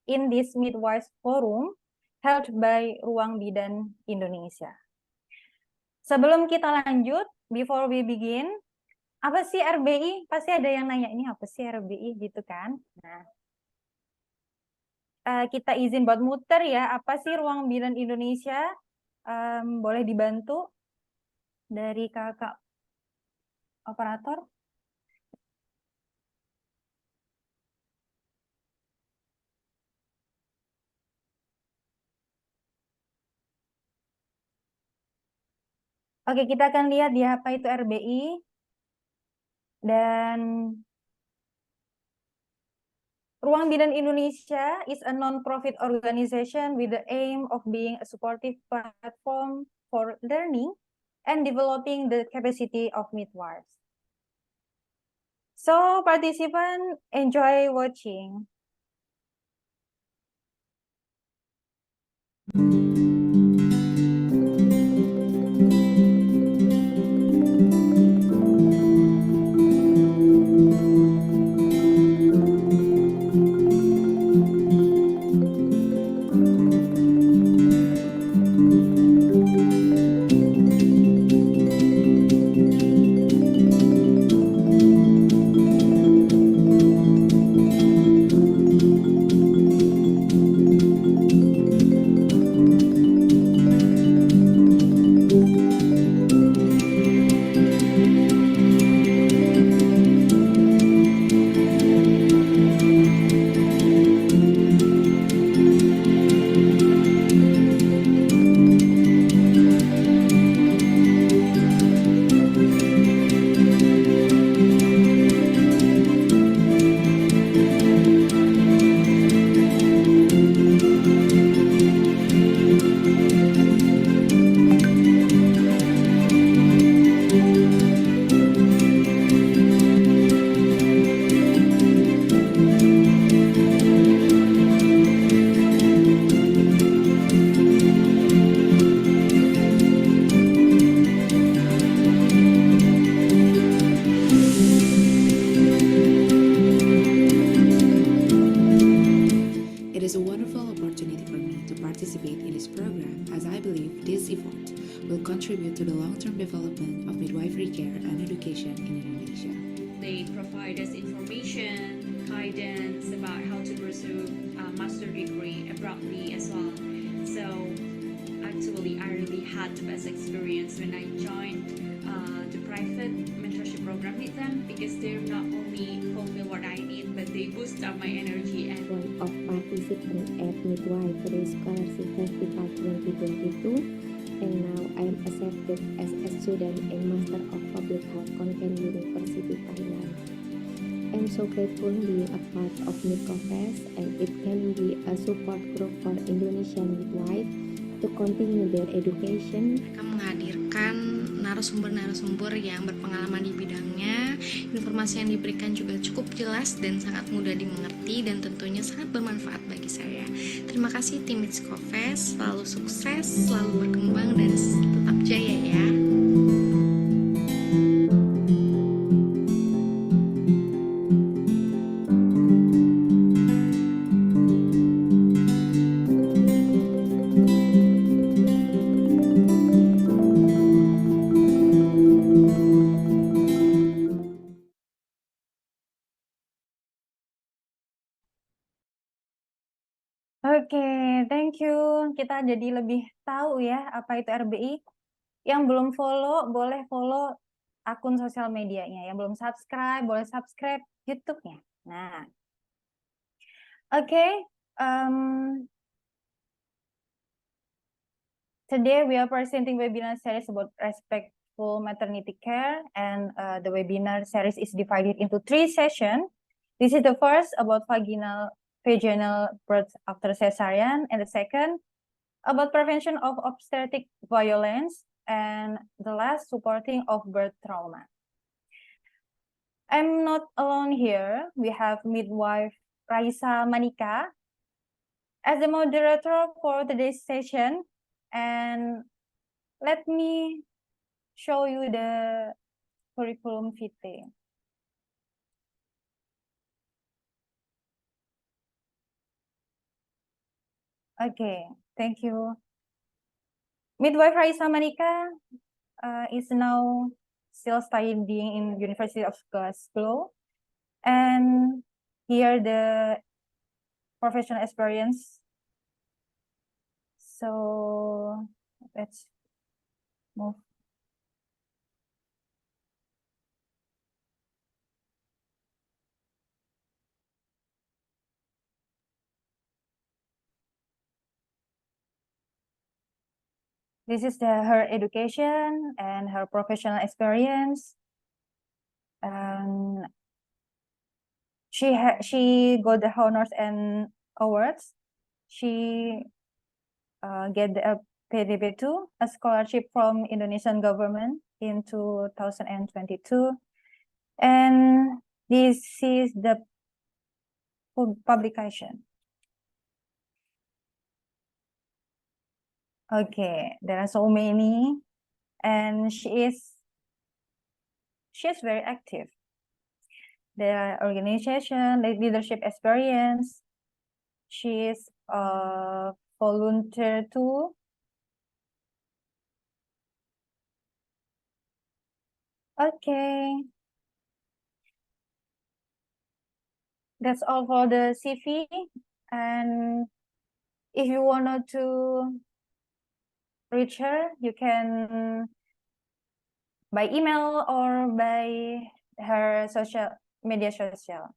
in this Midwives Forum held by Ruang Bidan Indonesia. Sebelum kita lanjut, before we begin, apa sih RBI? Pasti ada yang nanya, ini apa sih RBI gitu kan? Nah, kita izin buat muter ya, apa sih Ruang Bidan Indonesia? Boleh dibantu dari kakak operator? Oke, kita akan lihat ya apa itu RBI. Dan Ruang Bidan Indonesia is a non-profit organization with the aim of being a supportive platform for learning and developing the capacity of midwives. So, participants, enjoy watching. Contribute to the long-term development of midwifery care and education in Indonesia. They provide us information, guidance about how to pursue a master degree abruptly as well. So actually, I really had the best experience when I joined the private mentorship program with them, because they're not only fulfill what I need, but they boost up my energy. And one of participants at Midwifery Scholarship Festival 2022. And now I am accepted as a student in Master of Public Health Content University, Thailand. I'm so grateful being a part of Midwives, and it can be a support group for Indonesian midwives to continue their education. Mereka menghadirkan narasumber-narasumber yang berpengalaman di bidangnya. Informasi yang diberikan juga cukup jelas dan sangat mudah dimengerti, dan tentunya sangat bermanfaat bagi saya. Terima kasih tim Midwives, selalu sukses, selalu berkembang, dan tetap jaya ya. Oke, thank you. Kita jadi lebih tahu ya apa itu RBI. Yang belum follow, boleh follow akun sosial medianya. Yang belum subscribe, boleh subscribe YouTube-nya. Nah, oke. Today we are presenting webinar series about respectful maternity care, and the webinar series is divided into 3 sessions. This is the first about vaginal birth after Caesarean, and the second about prevention of obstetric violence, and the last supporting of birth trauma. I'm not alone here. We have midwife Risya as the moderator for today's session, and let me show you the curriculum vitae. Okay, thank you. Midwife Raisa Manika is now still studying in University of Glasgow, and here the professional experience. So let's move. This is her education and her professional experience. She got the honors and awards. She get the PDB2, a scholarship from Indonesian government in 2022. And this is the publication. Okay, there are so many, and she is very active. There are organization, leadership experience. She is a volunteer too. Okay. That's all for the CV. And if you wanted to reach her, you can by email or by her social media social.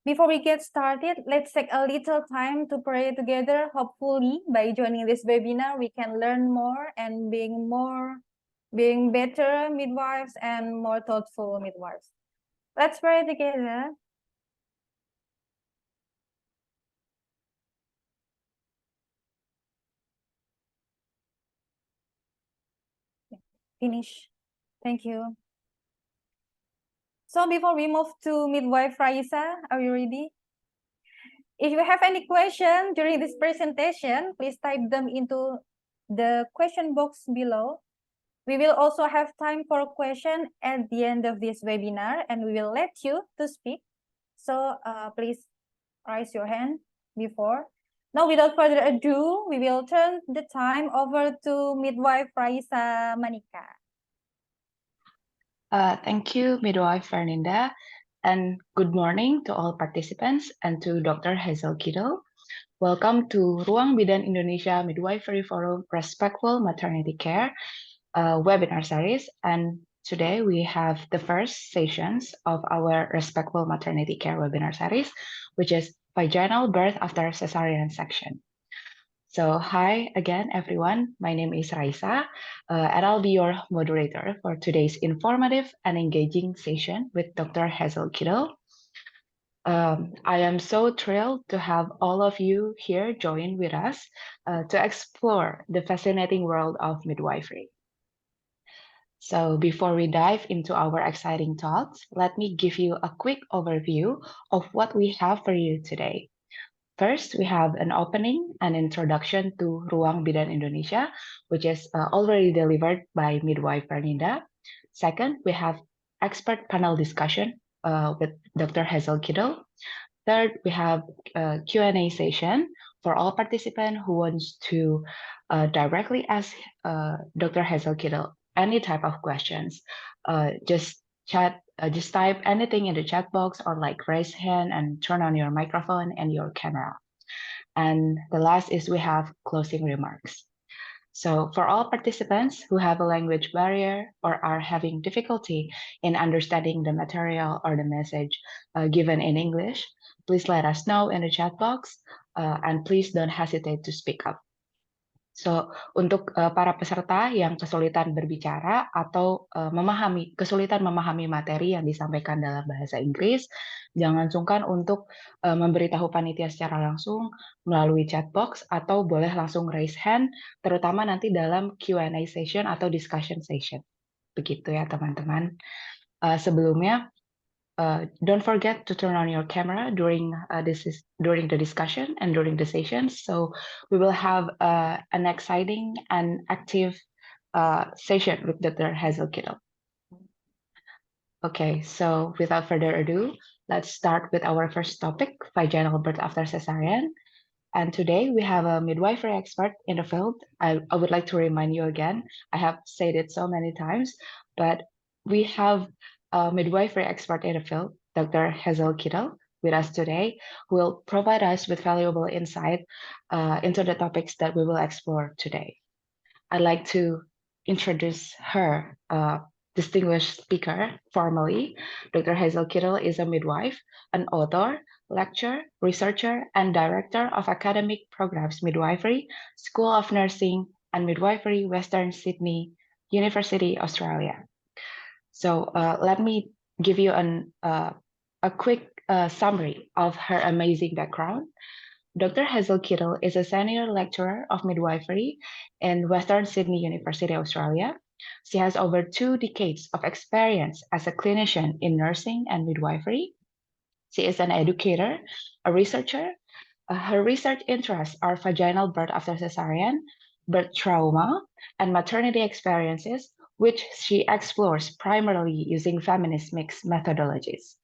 Before we get started, let's take a little time to pray together. Hopefully, by joining this webinar, we can learn more and being better midwives and more thoughtful midwives. Let's pray together. Finish. Thank you. So before we move to midwife Raisa, are you ready? If you have any question during this presentation, please type them into the question box below. We will also have time for a question at the end of this webinar, and we will let you to speak. So please raise your hand before. Now, without further ado, we will turn the time over to midwife Raisa Manika. Thank you, Midwife Fernanda, and good morning to all participants and to Dr. Hazel Keedle. Welcome to Ruang Bidan Indonesia Midwifery Forum Respectful Maternity Care webinar series. And today we have the first sessions of our Respectful Maternity Care webinar series, which is Vaginal Birth After Caesarean section. So hi again, everyone. My name is Risya, and I'll be your moderator for today's informative and engaging session with Dr. Hazel Keedle. I am so thrilled to have all of you here join with us to explore the fascinating world of midwifery. So before we dive into our exciting talks, let me give you a quick overview of what we have for you today. First, we have an opening and introduction to Ruang Bidan Indonesia, which is already delivered by Midwife Fernanda. Second, we have expert panel discussion with Dr. Hazel Keedle. Third, we have a Q&A session for all participants who wants to directly ask Dr. Hazel Keedle any type of questions. Just type anything in the chat box or like raise hand and turn on your microphone and your camera. And the last is we have closing remarks. So for all participants who have a language barrier or are having difficulty in understanding the material or the message given in English, please let us know in the chat box and please don't hesitate to speak up. So, untuk para peserta yang kesulitan berbicara atau kesulitan memahami materi yang disampaikan dalam bahasa Inggris, jangan sungkan untuk memberitahu panitia secara langsung melalui chat box atau boleh langsung raise hand, terutama nanti dalam Q&A session atau discussion session. Begitu ya teman-teman. Sebelumnya, don't forget to turn on your camera during the discussion and during the sessions. So we will have an exciting and active session with Dr. Hazel Keedle. Okay, so without further ado, let's start with our first topic, vaginal birth after cesarean. And today we have a midwifery expert in the field. I would like to remind you again, I have said it so many times, but we have a midwifery expert in the field, Dr. Hazel Keedle, with us today, who will provide us with valuable insight into the topics that we will explore today. I'd like to introduce her distinguished speaker formally. Dr. Hazel Keedle is a midwife, an author, lecturer, researcher, and director of academic programs Midwifery, School of Nursing, and Midwifery, Western Sydney University, Australia. So let me give you a quick summary of her amazing background. Dr. Hazel Keedle is a senior lecturer of midwifery in Western Sydney University, Australia. She has over 2 decades of experience as a clinician in nursing and midwifery. She is an educator, a researcher. Her research interests are vaginal birth after cesarean, birth trauma, and maternity experiences, which she explores primarily using feminist mixed methodologies.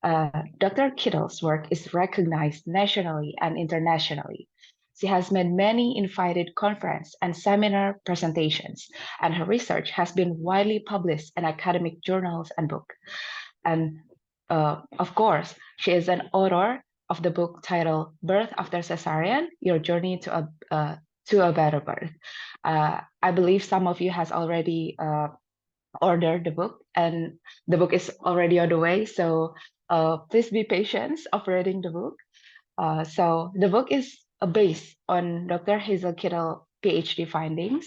Dr. Keedle's work is recognized nationally and internationally. She has made many invited conference and seminar presentations, and her research has been widely published in academic journals and books. And of course, she is an author of the book titled "Birth After Caesarean: Your Journey to a Better Birth." I believe some of you has already ordered the book, and the book is already on the way. So please be patient of reading the book. So the book is based on Dr. Hazel Keedle PhD findings.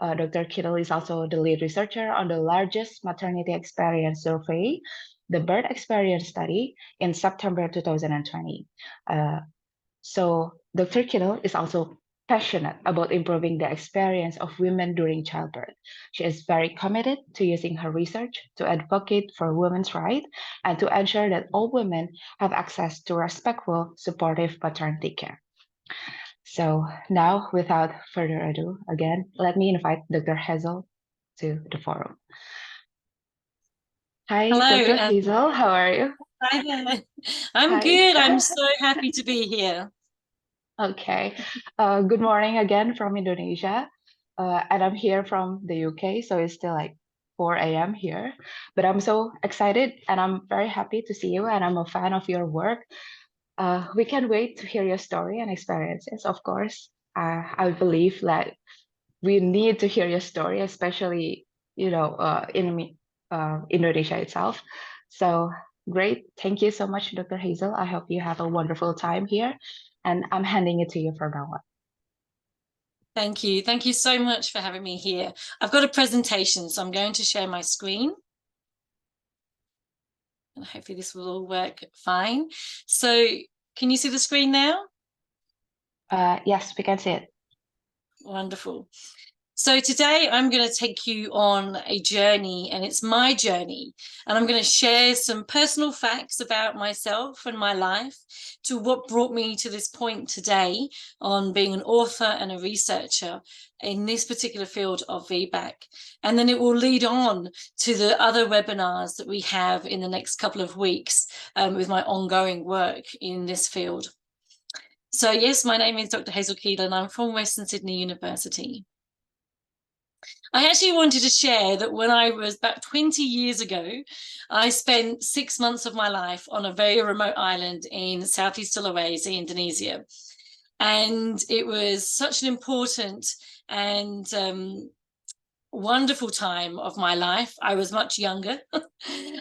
Dr. Keedle is also the lead researcher on the largest maternity experience survey, the Birth Experience Study, in September 2020. So Dr. Keedle is also passionate about improving the experience of women during childbirth. She is very committed to using her research to advocate for women's rights and to ensure that all women have access to respectful, supportive maternity care. So now, without further ado, again, let me invite Dr. Hazel to the forum. Hi, Hello, Dr. Hazel, how are you? Hi there. I'm Hi. good. I'm so happy to be here. Okay. Good morning again from Indonesia. And I'm here from the UK, so it's still like 4 a.m. here. But I'm so excited and I'm very happy to see you, and I'm a fan of your work. We can't wait to hear your story and experiences, of course. I believe that we need to hear your story, especially, in Indonesia itself. So great. Thank you so much, Dr. Hazel. I hope you have a wonderful time here. And I'm handing it to you from now on. Thank you. Thank you so much for having me here. I've got a presentation, so I'm going to share my screen. And hopefully this will all work fine. So can you see the screen now? Yes, we can see it. Wonderful. So today I'm going to take you on a journey, and it's my journey, and I'm going to share some personal facts about myself and my life to what brought me to this point today on being an author and a researcher in this particular field of VBAC. And then it will lead on to the other webinars that we have in the next couple of weeks with my ongoing work in this field. So yes, my name is Dr. Hazel Keedle, and I'm from Western Sydney University. I actually wanted to share that when I was about 20 years ago, I spent 6 months of my life on a very remote island in Southeast Sulawesi, Indonesia. And it was such an important and wonderful time of my life. I was much younger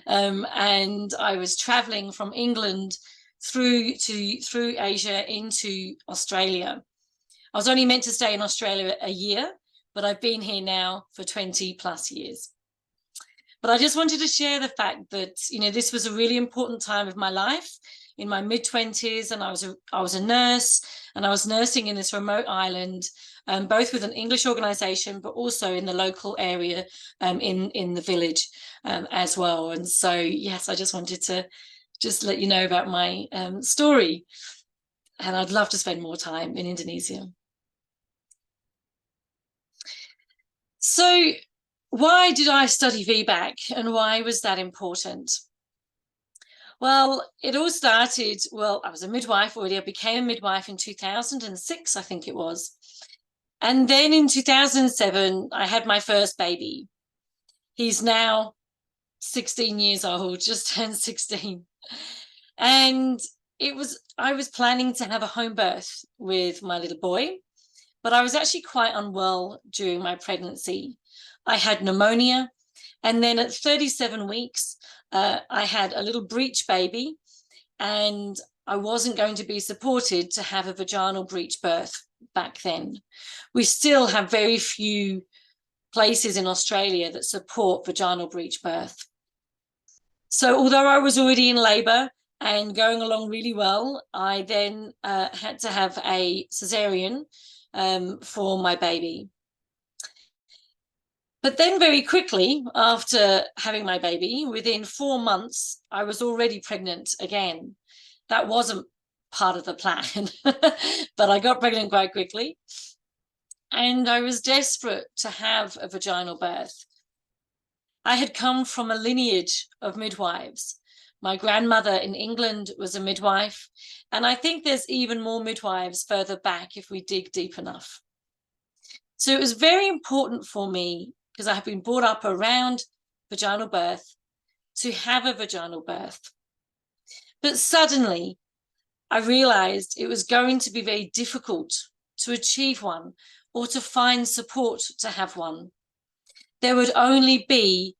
and I was traveling from England through Asia into Australia. I was only meant to stay in Australia a year, but I've been here now for 20 plus years. But I just wanted to share the fact that, this was a really important time of my life in my mid-20s, and I was a nurse, and I was nursing in this remote island, both with an English organization, but also in the local area, in the village as well. And so, yes, I just wanted to just let you know about my story. And I'd love to spend more time in Indonesia. So why did I study VBAC, and why was that important? Well, it all started, well, I was a midwife already. I became a midwife in 2006, I think it was. And then in 2007, I had my first baby. He's now 16 years old, just turned 16. And I was planning to have a home birth with my little boy, but I was actually quite unwell during my pregnancy. I had pneumonia, and then at 37 weeks, I had a little breech baby, and I wasn't going to be supported to have a vaginal breech birth back then. We still have very few places in Australia that support vaginal breech birth. So although I was already in labour and going along really well, I then had to have a caesarean for my baby. But then very quickly after having my baby, within 4 months, I was already pregnant again. That wasn't part of the plan, but I got pregnant quite quickly. And I was desperate to have a vaginal birth. I had come from a lineage of midwives. My grandmother in England was a midwife, and I think there's even more midwives further back if we dig deep enough. So it was very important for me, because I have been brought up around vaginal birth, to have a vaginal birth. But suddenly I realized it was going to be very difficult to achieve one or to find support to have one. There would only be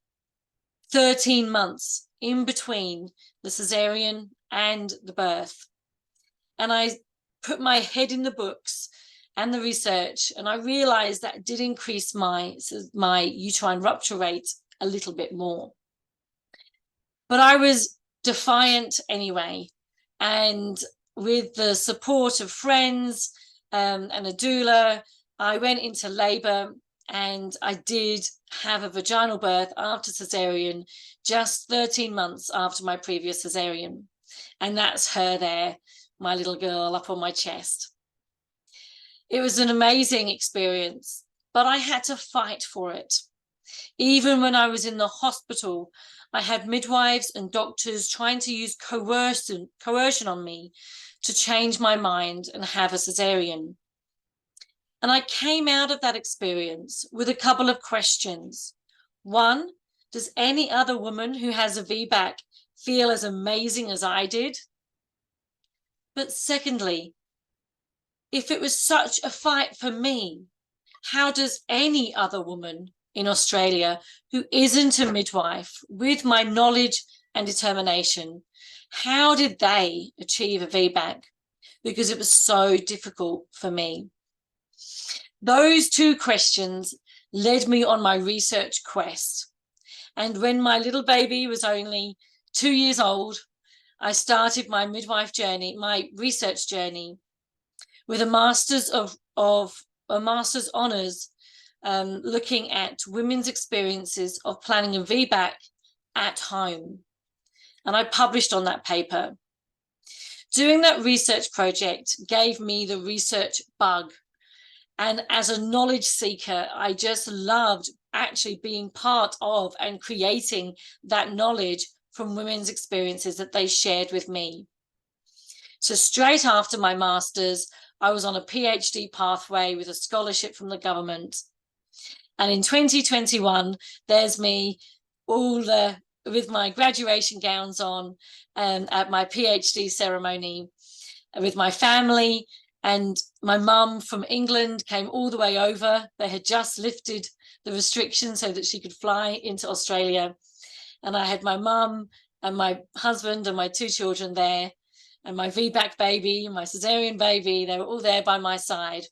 13 months in between the caesarean and the birth. And I put my head in the books and the research, and I realized that did increase my uterine rupture rate a little bit more. But I was defiant anyway. And with the support of friends and a doula, I went into labor, and I did have a vaginal birth after caesarean, just 13 months after my previous caesarean. And that's her there, my little girl up on my chest. It was an amazing experience, but I had to fight for it. Even when I was in the hospital, I had midwives and doctors trying to use coercion on me to change my mind and have a caesarean. And I came out of that experience with a couple of questions. One, does any other woman who has a VBAC feel as amazing as I did? But secondly, if it was such a fight for me, how does any other woman in Australia who isn't a midwife, with my knowledge and determination, how did they achieve a VBAC? Because it was so difficult for me. Those two questions led me on my research quest. And when my little baby was only 2 years old, I started my midwife journey, my research journey, with a master's master's honours, looking at women's experiences of planning a VBAC at home. And I published on that paper. Doing that research project gave me the research bug. And as a knowledge seeker, I just loved actually being part of and creating that knowledge from women's experiences that they shared with me. So straight after my master's, I was on a PhD pathway with a scholarship from the government. And in 2021, there's me with my graduation gowns on at my PhD ceremony with my family. And my mum from England came all the way over. They had just lifted the restrictions so that she could fly into Australia. And I had my mum and my husband and my 2 children there, and my VBAC baby, my caesarean baby, they were all there by my side.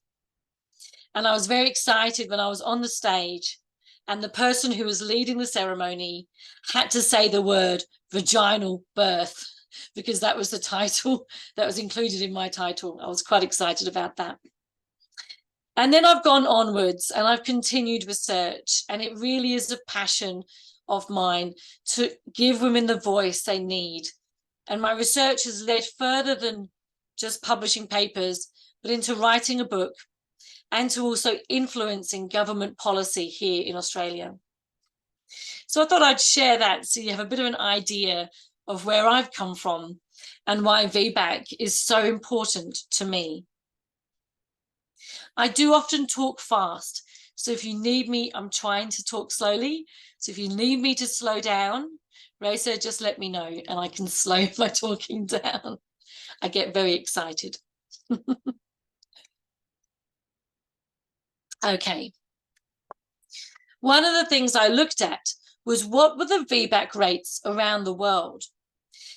And I was very excited when I was on the stage, and the person who was leading the ceremony had to say the word vaginal birth, because that was the title that was included in my title. I was quite excited about that. And then I've gone onwards and I've continued research, and it really is a passion of mine to give women the voice they need. And my research has led further than just publishing papers, but into writing a book and to also influencing government policy here in Australia. So I thought I'd share that so you have a bit of an idea of where I've come from and why VBAC is so important to me. I do often talk fast, so if you need me, I'm trying to talk slowly. So if you need me to slow down, Risya, just let me know and I can slow my talking down. I get very excited. Okay. One of the things I looked at was what were the VBAC rates around the world.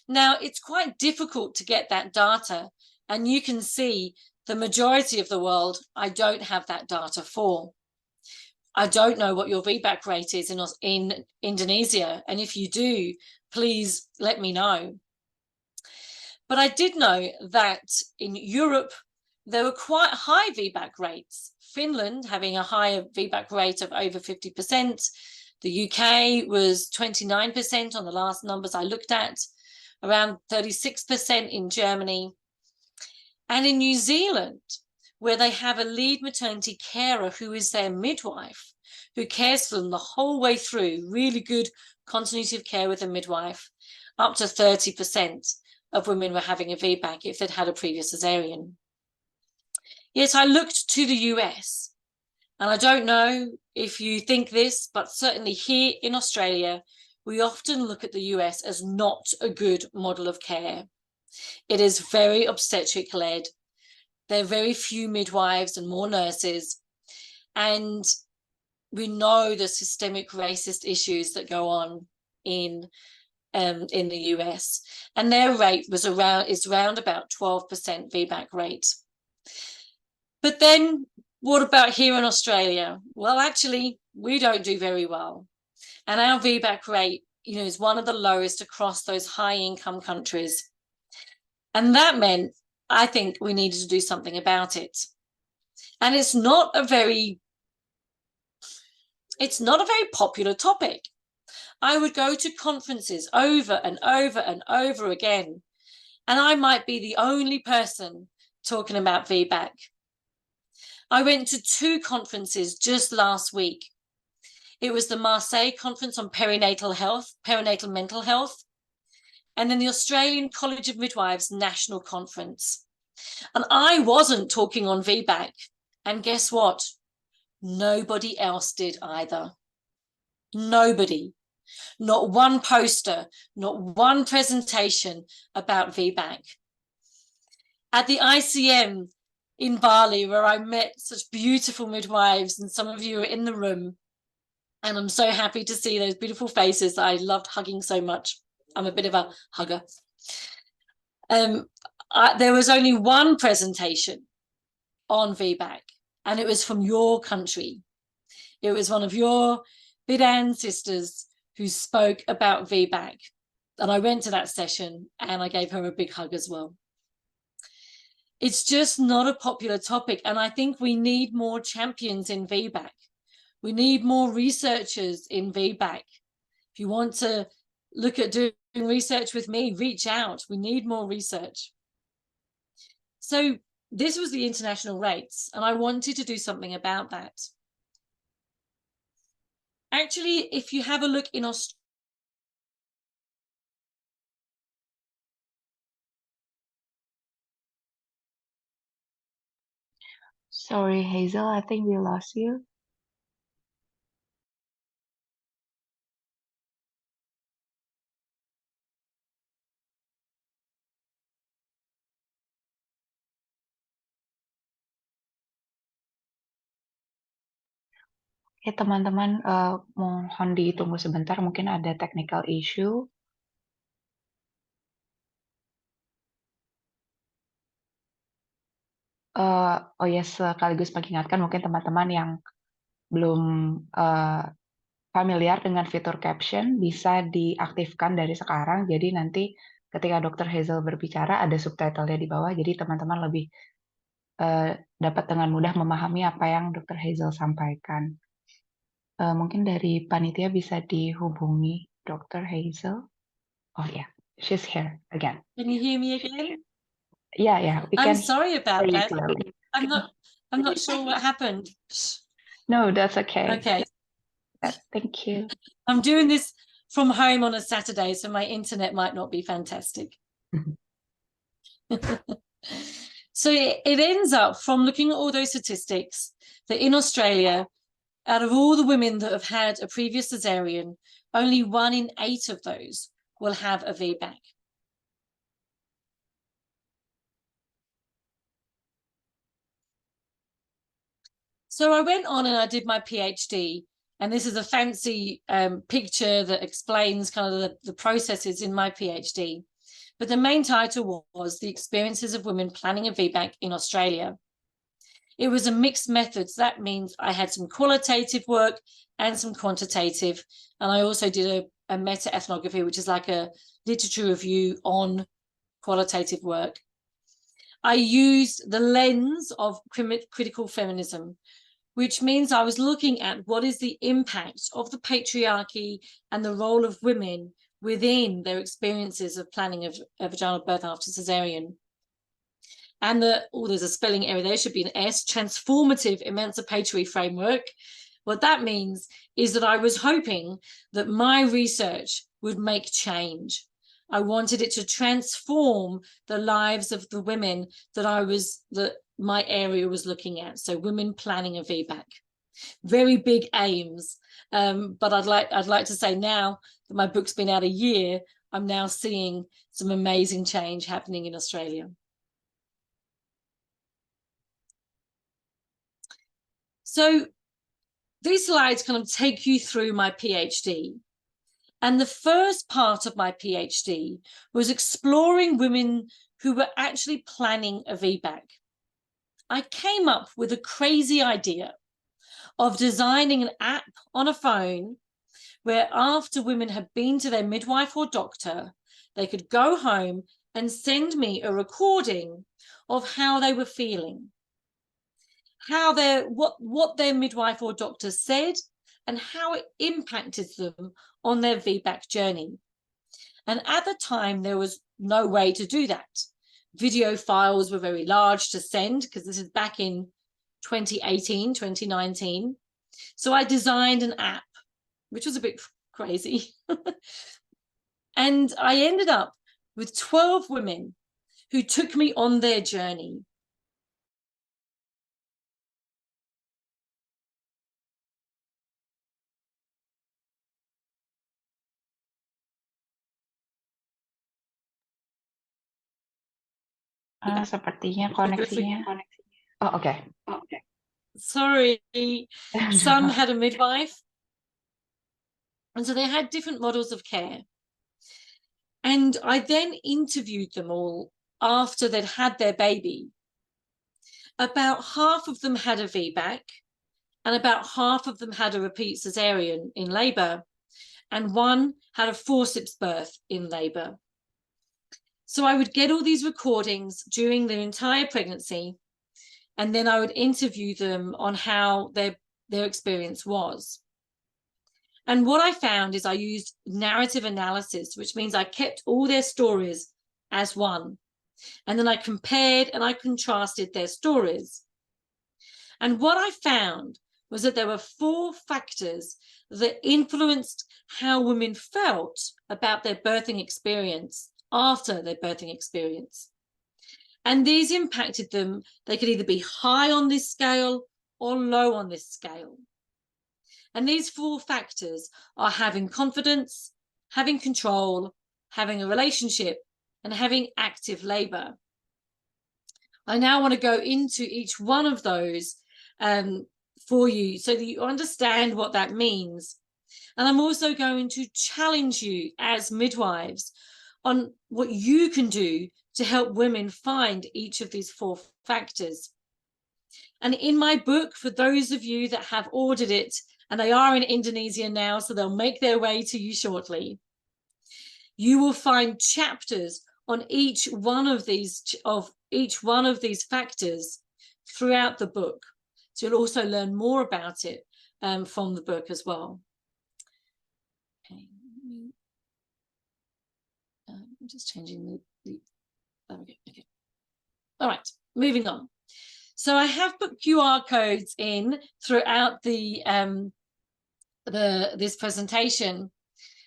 Now, it's quite difficult to get that data, and you can see the majority of the world, I don't have that data for. I don't know what your VBAC rate is in Indonesia, and if you do, please let me know. But I did know that in Europe, there were quite high VBAC rates. Finland having a higher VBAC rate of over 50%. The UK was 29% on the last numbers I looked at, around 36% in Germany. And in New Zealand, where they have a lead maternity carer who is their midwife, who cares for them the whole way through, really good continuity of care with a midwife, up to 30% of women were having a VBAC if they'd had a previous caesarean. Yet I looked to the US, and I don't know if you think this, but certainly here in Australia, we often look at the US as not a good model of care. It is very obstetric-led. There are very few midwives and more nurses. And we know the systemic racist issues that go on in the US. And their rate is around about 12% VBAC rate. But then what about here in Australia? Well, actually, we don't do very well. And our VBAC rate, is one of the lowest across those high-income countries. And that meant, I think, we needed to do something about it. And it's not a very popular topic. I would go to conferences over and over and over again, and I might be the only person talking about VBAC. I went to 2 conferences just last week. It was the Marseille conference on perinatal mental health, and then the Australian College of Midwives National Conference. And I wasn't talking on VBAC, and guess what? Nobody else did either. Nobody. Not one poster, not one presentation about VBAC. At the ICM in Bali, where I met such beautiful midwives, and some of you are in the room, and I'm so happy to see those beautiful faces that I loved hugging so much. I'm a bit of a hugger. There was only one presentation on VBAC, and it was from your country. It was one of your Bidan sisters who spoke about VBAC. And I went to that session and I gave her a big hug as well. It's just not a popular topic. And I think we need more champions in VBAC. We need more researchers in VBAC. If you want to look at doing research with me, reach out. We need more research. So this was the international rates, and I wanted to do something about that. Actually, if you have a look in Australia, Sorry, Hazel, I think we lost you. Oke, teman-teman, mohon ditunggu sebentar, mungkin ada technical issue. Oh ya, sekaligus mengingatkan mungkin teman-teman yang belum familiar dengan fitur caption bisa diaktifkan dari sekarang. Jadi nanti ketika Dr. Hazel berbicara ada subtitlenya di bawah, jadi teman-teman lebih dapat dengan mudah memahami apa yang Dr. Hazel sampaikan. Mungkin dari panitia bisa dihubungi Dr. Hazel. Oh yeah, she's here again. can you hear me again? Yeah, we I'm can sorry about hear you that. clearly. I'm not sure what happened. No, that's okay. Okay. Thank you. I'm doing this from home on a Saturday, so my internet might not be fantastic. So it ends up, from looking at all those statistics, that in Australia, out of all the women that have had a previous cesarean, only 1 in 8 of those will have a VBAC. So I went on and I did my PhD, and this is a fancy picture that explains kind of the processes in my PhD. But the main title was The Experiences of Women Planning a VBAC in Australia. It was a mixed method. So that means I had some qualitative work and some quantitative. And I also did a meta-ethnography, which is like a literature review on qualitative work. I used the lens of critical feminism, which means I was looking at what is the impact of the patriarchy and the role of women within their experiences of planning a vaginal birth after cesarean. And there's a spelling error there, should be an S, transformative emancipatory framework. What that means is that I was hoping that my research would make change. I wanted it to transform the lives of the women that my area was looking at. So women planning a VBAC. Very big aims. But I'd like to say now that my book's been out a year, I'm now seeing some amazing change happening in Australia. So these slides kind of take you through my PhD. And the first part of my PhD was exploring women who were actually planning a VBAC. I came up with a crazy idea of designing an app on a phone where, after women had been to their midwife or doctor, they could go home and send me a recording of how they were feeling, what their midwife or doctor said, and how it impacted them on their VBAC journey. And at the time, there was no way to do that. Video files were very large to send, because this is back in 2018, 2019. So I designed an app, which was a bit crazy. And I ended up with 12 women who took me on their journey. Sepertinya koneksinya. Oh, okay. Sorry. Some had a midwife. And so they had different models of care. And I then interviewed them all after they'd had their baby. About half of them had a VBAC, and about half of them had a repeat cesarean in labour, and one had a forceps birth in labour. So I would get all these recordings during their entire pregnancy, and then I would interview them on how their experience was. And what I found is I used narrative analysis, which means I kept all their stories as one. And then I compared and I contrasted their stories. And what I found was that there were 4 factors that influenced how women felt about their birthing experience after their birthing experience. And these impacted them. They could either be high on this scale or low on this scale. And these 4 factors are having confidence, having control, having a relationship, and having active labour. I now want to go into each one of those for you so that you understand what that means. And I'm also going to challenge you as midwives on what you can do to help women find each of these 4 factors. And in my book, for those of you that have ordered it, and they are in Indonesia now, so they'll make their way to you shortly, you will find chapters on each one of these factors throughout the book. So you'll also learn more about it from the book as well. Okay, I'm just changing the okay. All right, moving on. So I have put QR codes in throughout this presentation.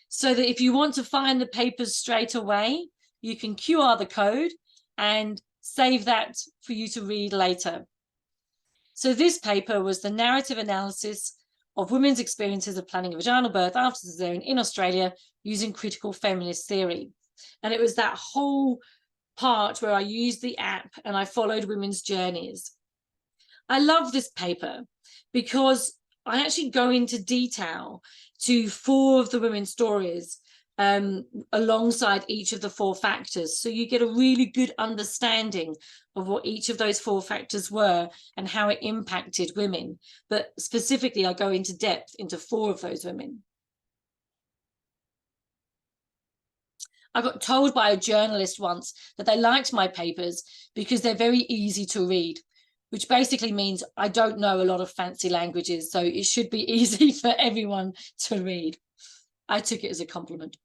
so that if you want to find the papers straight away, you can QR the code and save that for you to read later. So this paper was the narrative analysis of women's experiences of planning a vaginal birth after cesarean in Australia using critical feminist theory. And it was that whole part where I used the app and I followed women's journeys. I love this paper because I actually go into detail to 4 of the women's stories alongside each of the 4 factors. So you get a really good understanding of what each of those 4 factors were and how it impacted women. But specifically, I go into depth into 4 of those women. I got told by a journalist once that they liked my papers because they're very easy to read, which basically means I don't know a lot of fancy languages, so it should be easy for everyone to read. I took it as a compliment.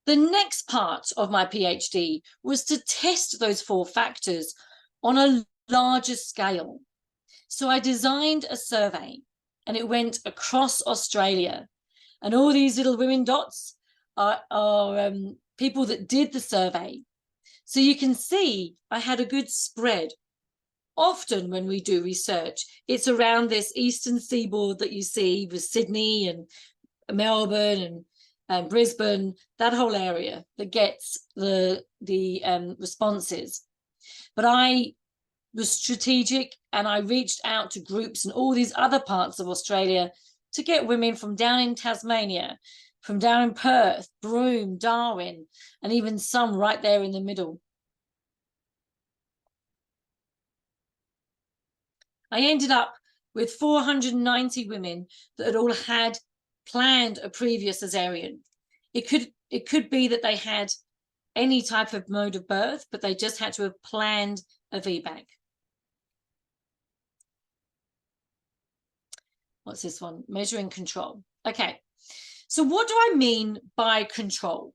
The next part of my PhD was to test those 4 factors on a larger scale. So I designed a survey and it went across Australia. And all these little women dots are people that did the survey. So you can see I had a good spread. Often when we do research, it's around this eastern seaboard that you see with Sydney and Melbourne and Brisbane, that whole area that gets the responses. But I was strategic and I reached out to groups in all these other parts of Australia to get women from down in Tasmania, from down in Perth, Broome, Darwin, and even some right there in the middle. I ended up with 490 women that had all had planned a previous cesarean. It could be that they had any type of mode of birth, but they just had to have planned a VBAC. What's this one? Measuring control. Okay, so what do I mean by control?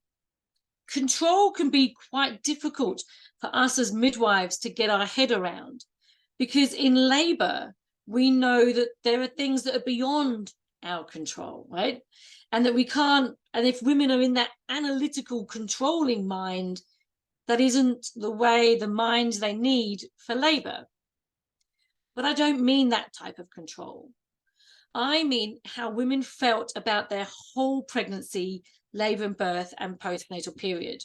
Control can be quite difficult for us as midwives to get our head around, because in labor, we know that there are things that are beyond our control, right? And that we can't, and if women are in that analytical controlling mind, that isn't the way, the mind they need for labor. But I don't mean that type of control. I mean how women felt about their whole pregnancy, labor and birth, and postnatal period.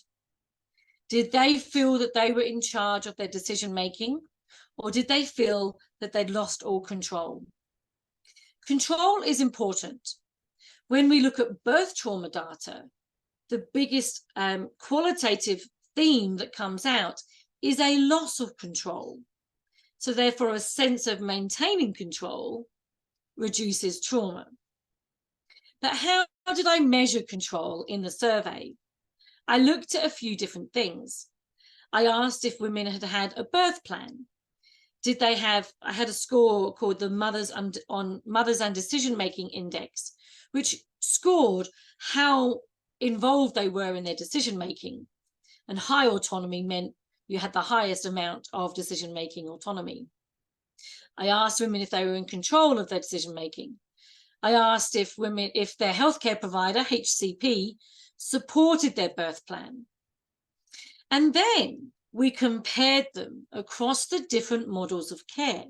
Did they feel that they were in charge of their decision-making, or did they feel that they'd lost all control? Control is important. When we look at birth trauma data, the biggest qualitative theme that comes out is a loss of control. So therefore, a sense of maintaining control reduces trauma. But how did I measure control in the survey? I looked at a few different things. I asked if women had had a birth plan. Did they have, I had a score called the Mothers and Decision-Making Index, which scored how involved they were in their decision-making. And high autonomy meant you had the highest amount of decision-making autonomy. I asked women if they were in control of their decision-making. I asked if their healthcare provider, HCP, supported their birth plan. And then we compared them across the different models of care.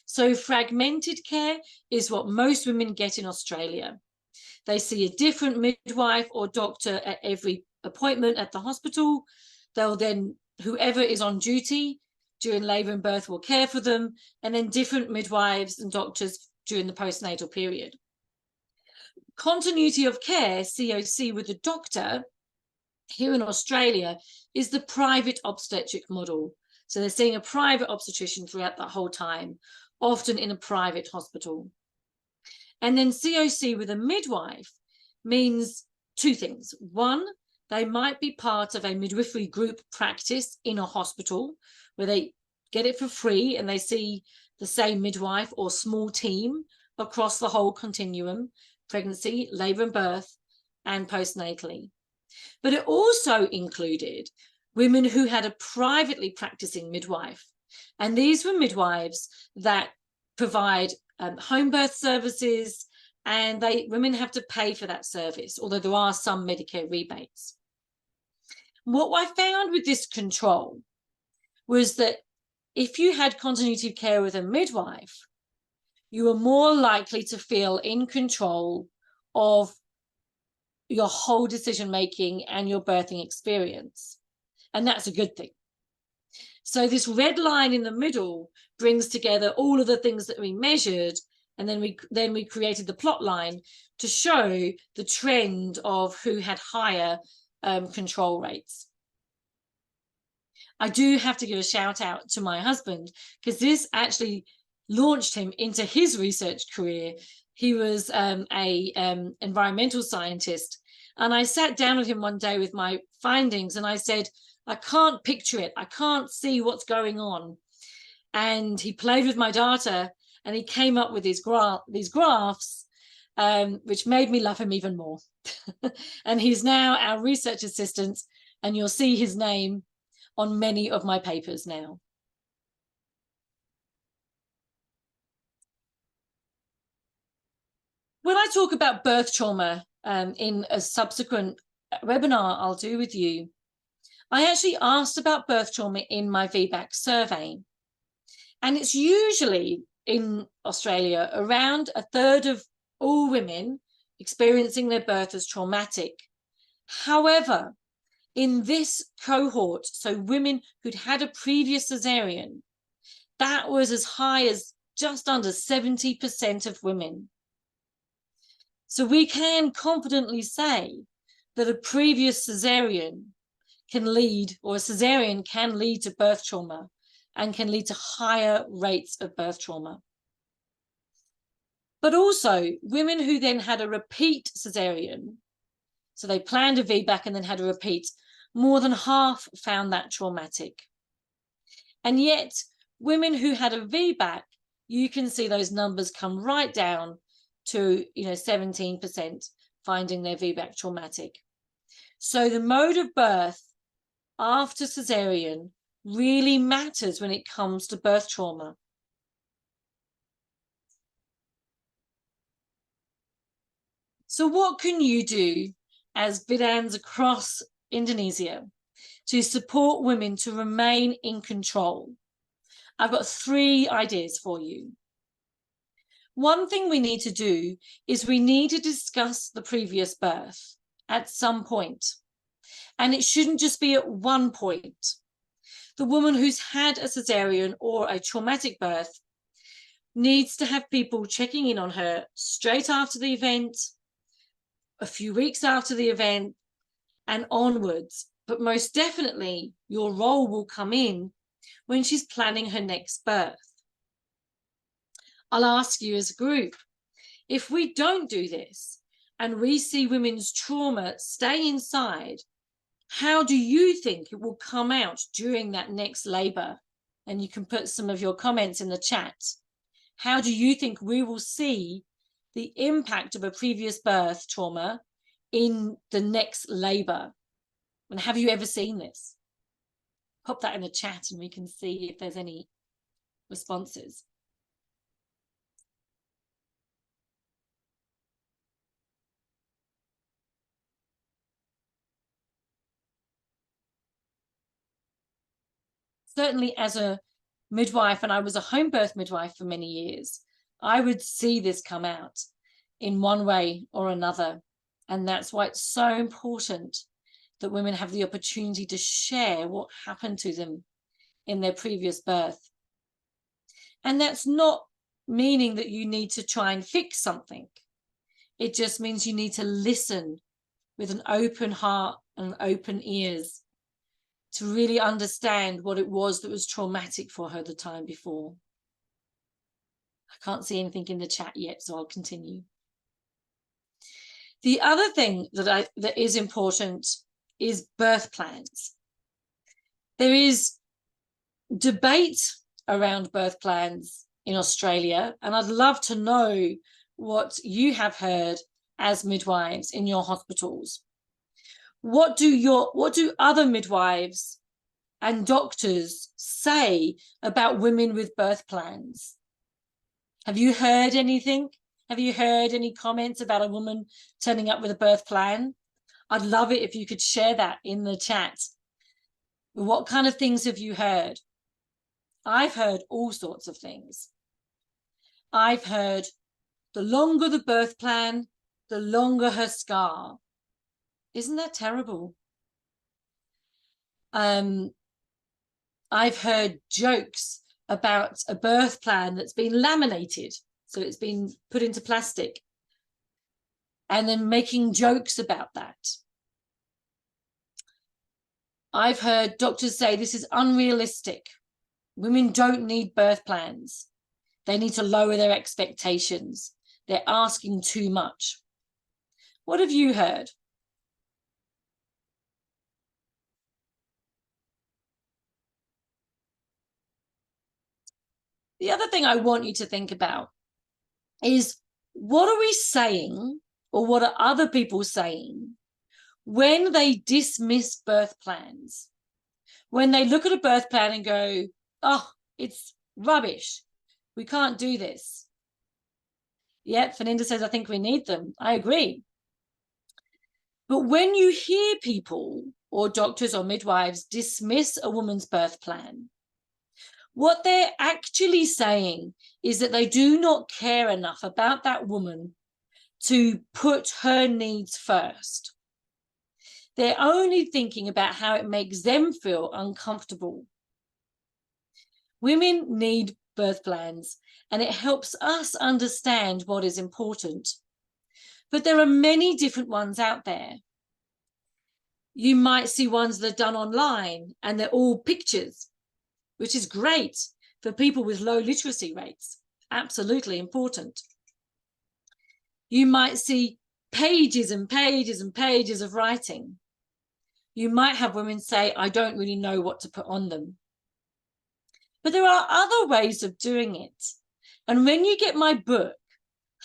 So fragmented care is what most women get in Australia. They see a different midwife or doctor at every appointment at the hospital. They'll then, whoever is on duty during labour and birth will care for them, and then different midwives and doctors during the postnatal period. Continuity of care, COC, with the doctor here in Australia is the private obstetric model. So they're seeing a private obstetrician throughout that whole time, often in a private hospital. And then COC with a midwife means 2 things. One, they might be part of a midwifery group practice in a hospital where they get it for free and they see the same midwife or small team across the whole continuum, pregnancy, labour and birth, and postnatally. But it also included women who had a privately practicing midwife. And these were midwives that provide home birth services, and women have to pay for that service, although there are some Medicare rebates. What I found with this control was that if you had continuity of care with a midwife, you were more likely to feel in control of your whole decision-making and your birthing experience. And that's a good thing. So this red line in the middle brings together all of the things that we measured, and then we created the plot line to show the trend of who had higher control rates. I do have to give a shout out to my husband, because this actually launched him into his research career. He was an environmental scientist, and I sat down with him one day with my findings, and I said, I can't picture it. I can't see what's going on. And he played with my data, and he came up with these graphs, which made me love him even more. And he's now our research assistant, and you'll see his name on many of my papers now. When I talk about birth trauma in a subsequent webinar I'll do with you, I actually asked about birth trauma in my VBAC survey. And it's usually in Australia around a third of all women experiencing their birth as traumatic. However, in this cohort, so women who'd had a previous cesarean, that was as high as just under 70% of women. So we can confidently say that a previous cesarean can lead, or a cesarean can lead to birth trauma and can lead to higher rates of birth trauma. But also women who then had a repeat cesarean, so they planned a VBAC and then had a repeat, more than half found that traumatic. And yet women who had a VBAC, you can see those numbers come right down to 17% finding their VBAC traumatic. So the mode of birth after cesarean really matters when it comes to birth trauma. So what can you do as Bidans across Indonesia to support women to remain in control? I've got 3 ideas for you. One thing we need to do is we need to discuss the previous birth at some point. And it shouldn't just be at one point. The woman who's had a cesarean or a traumatic birth needs to have people checking in on her straight after the event, a few weeks after the event, and onwards. But most definitely, your role will come in when she's planning her next birth. I'll ask you as a group, if we don't do this and we see women's trauma stay inside, how do you think it will come out during that next labour? And you can put some of your comments in the chat. How do you think we will see the impact of a previous birth trauma in the next labour? And have you ever seen this? Pop that in the chat and we can see if there's any responses. Certainly as a midwife, and I was a home birth midwife for many years, I would see this come out in one way or another. And that's why it's so important that women have the opportunity to share what happened to them in their previous birth. And that's not meaning that you need to try and fix something. It just means you need to listen with an open heart and open ears to really understand what it was that was traumatic for her the time before. I can't see anything in the chat yet, so I'll continue. The other thing that is important is birth plans. There is debate around birth plans in Australia, and I'd love to know what you have heard as midwives in your hospitals. What do other midwives and doctors say about women with birth plans? Have you heard anything? Have you heard any comments about a woman turning up with a birth plan? I'd love it if you could share that in the chat. What kind of things have you heard? I've heard all sorts of things. I've heard the longer the birth plan, the longer her scar. Isn't that terrible? I've heard jokes about a birth plan that's been laminated. So it's been put into plastic. And then making jokes about that. I've heard doctors say this is unrealistic. Women don't need birth plans. They need to lower their expectations. They're asking too much. What have you heard? The other thing I want you to think about is, what are we saying, or what are other people saying when they dismiss birth plans? When they look at a birth plan and go, oh, it's rubbish. We can't do this. Yeah, Fernanda says, I think we need them. I agree. But when you hear people or doctors or midwives dismiss a woman's birth plan, what they're actually saying is that they do not care enough about that woman to put her needs first. They're only thinking about how it makes them feel uncomfortable. Women need birth plans, and it helps us understand what is important. But there are many different ones out there. You might see ones that are done online, and they're all pictures, which is great for people with low literacy rates. Absolutely important. You might see pages and pages and pages of writing. You might have women say, I don't really know what to put on them. But there are other ways of doing it. And when you get my book,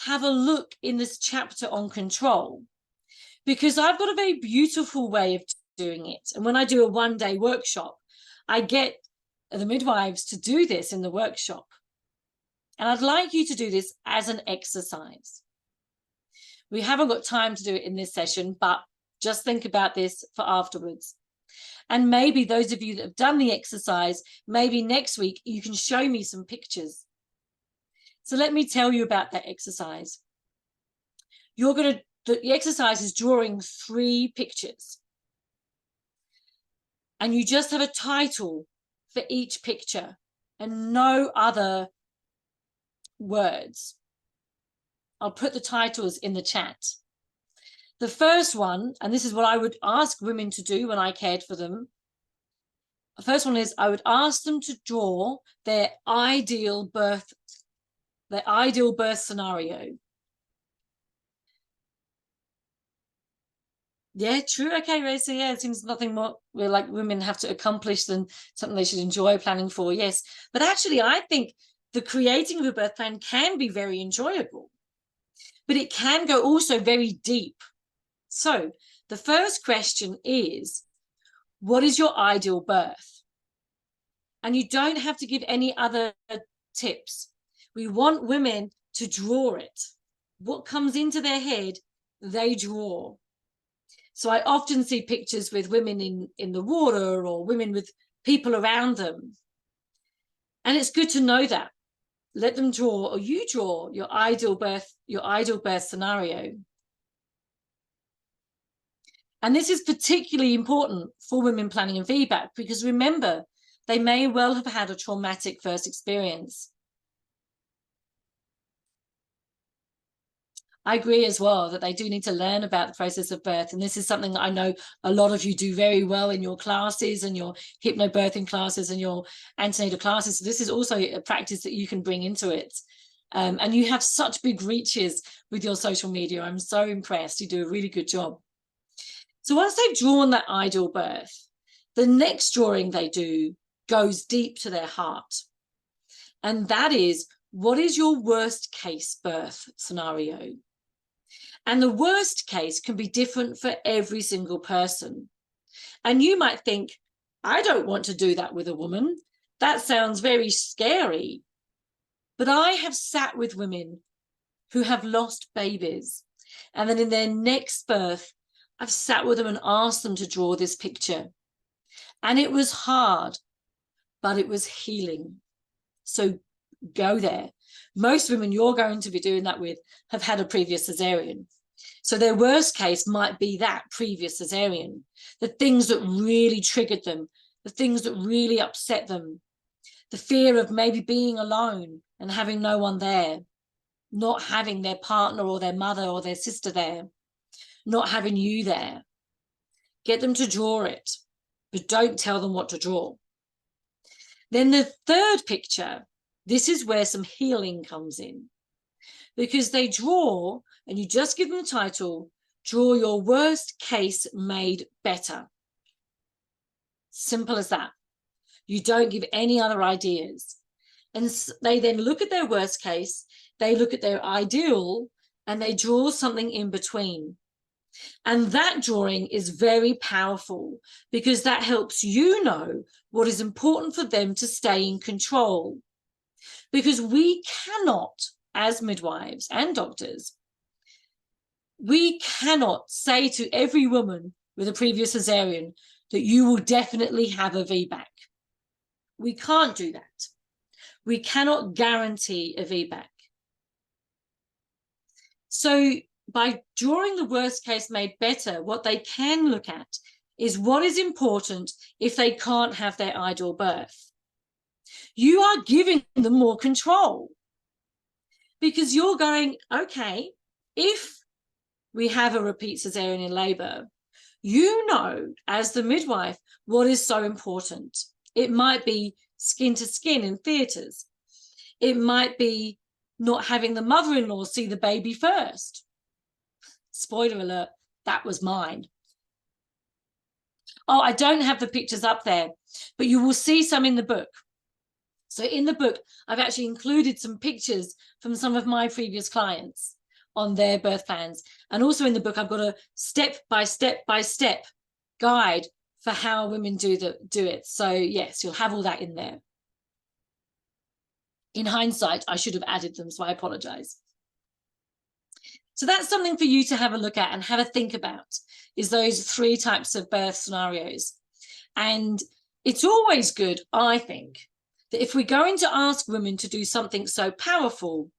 have a look in this chapter on control, because I've got a very beautiful way of doing it. And when I do a one-day workshop, I get the midwives to do this in the workshop. And I'd like you to do this as an exercise. We haven't got time to do it in this session, but just think about this for afterwards. And maybe those of you that have done the exercise, maybe next week you can show me some pictures. So let me tell you about that exercise. The exercise is drawing 3 pictures. And you just have a title for each picture and no other words. I'll put the titles in the chat. The first one, and this is what I would ask women to do when I cared for them. The first one is I would ask them to draw their ideal birth scenario. Yeah, true. Okay, Risya. Yeah, it seems nothing more like women have to accomplish than something they should enjoy planning for. Yes, but actually, I think the creating of a birth plan can be very enjoyable, but it can go also very deep. So the first question is, what is your ideal birth? And you don't have to give any other tips. We want women to draw it. What comes into their head, they draw. So I often see pictures with women in the water or women with people around them. And it's good to know that. Let them draw, or you draw your ideal birth scenario. And this is particularly important for women planning in VBAC, because remember, they may well have had a traumatic first experience. I agree as well that they do need to learn about the process of birth. And this is something that I know a lot of you do very well in your classes and your hypnobirthing classes and your antenatal classes. So this is also a practice that you can bring into it. And you have such big reaches with your social media. I'm so impressed. You do a really good job. So once they've drawn that ideal birth, the next drawing they do goes deep to their heart. And that is, what is your worst case birth scenario? And the worst case can be different for every single person. And you might think, I don't want to do that with a woman. That sounds very scary. But I have sat with women who have lost babies. And then in their next birth, I've sat with them and asked them to draw this picture. And it was hard, but it was healing. So go there. Most women you're going to be doing that with have had a previous cesarean. So their worst case might be that previous cesarean, the things that really triggered them, the things that really upset them, the fear of maybe being alone and having no one there, not having their partner or their mother or their sister there, not having you there. Get them to draw it, but don't tell them what to draw. Then the third picture, this is where some healing comes in, because they draw, and you just give them the title, Draw Your Worst Case Made Better. Simple as that. You don't give any other ideas. And they then look at their worst case, they look at their ideal, and they draw something in between. And that drawing is very powerful because that helps you know what is important for them to stay in control. Because we cannot, as midwives and doctors, we cannot say to every woman with a previous cesarean that you will definitely have a VBAC. We can't do that. We cannot guarantee a VBAC. So by drawing the worst case made better, what they can look at is what is important if they can't have their ideal birth. You are giving them more control because you're going, okay, if we have a repeat cesarean in labor, you know, as the midwife, what is so important. It might be skin to skin in theatres. It might be not having the mother-in-law see the baby first. Spoiler alert, that was mine. Oh, I don't have the pictures up there, but you will see some in the book. So in the book, I've actually included some pictures from some of my previous clients on their birth plans. And also in the book, I've got a step-by-step guide for how women do it. So yes, you'll have all that in there. In hindsight, I should have added them, so I apologize. So that's something for you to have a look at and have a think about, is those 3 types of birth scenarios. And it's always good, I think, that if we're going to ask women to do something so powerful,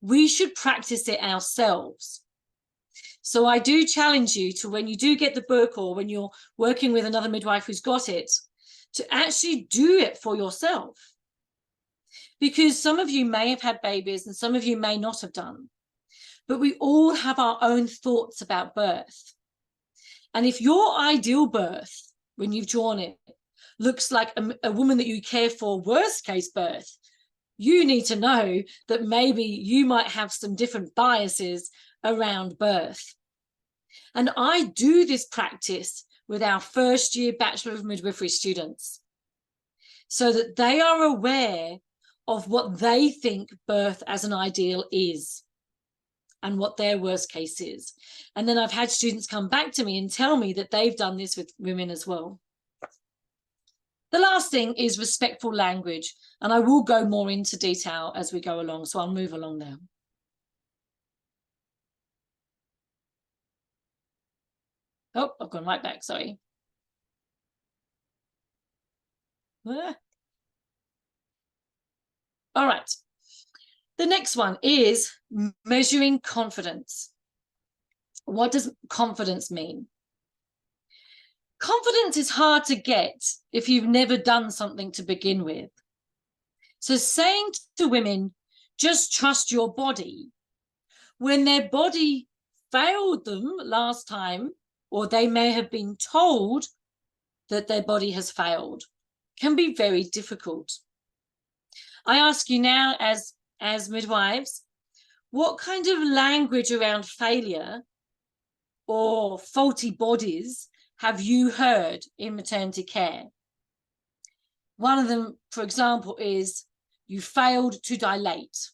we should practice it ourselves. So I do challenge you to, when you do get the book or when you're working with another midwife who's got it, to actually do it for yourself. Because some of you may have had babies and some of you may not have done. But we all have our own thoughts about birth. And if your ideal birth, when you've drawn it, looks like a woman that you care for worst case birth, you need to know that maybe you might have some different biases around birth. And I do this practice with our first year Bachelor of Midwifery students so that they are aware of what they think birth as an ideal is and what their worst case is. And then I've had students come back to me and tell me that they've done this with women as well. The last thing is respectful language, and I will go more into detail as we go along, so I'll move along now. Oh, I've gone right back, sorry. All right. The next one is measuring confidence. What does confidence mean? Confidence is hard to get if you've never done something to begin with. So saying to women, just trust your body, when their body failed them last time, or they may have been told that their body has failed, can be very difficult. I ask you now, as midwives, what kind of language around failure or faulty bodies have you heard in maternity care? One of them, for example, is you failed to dilate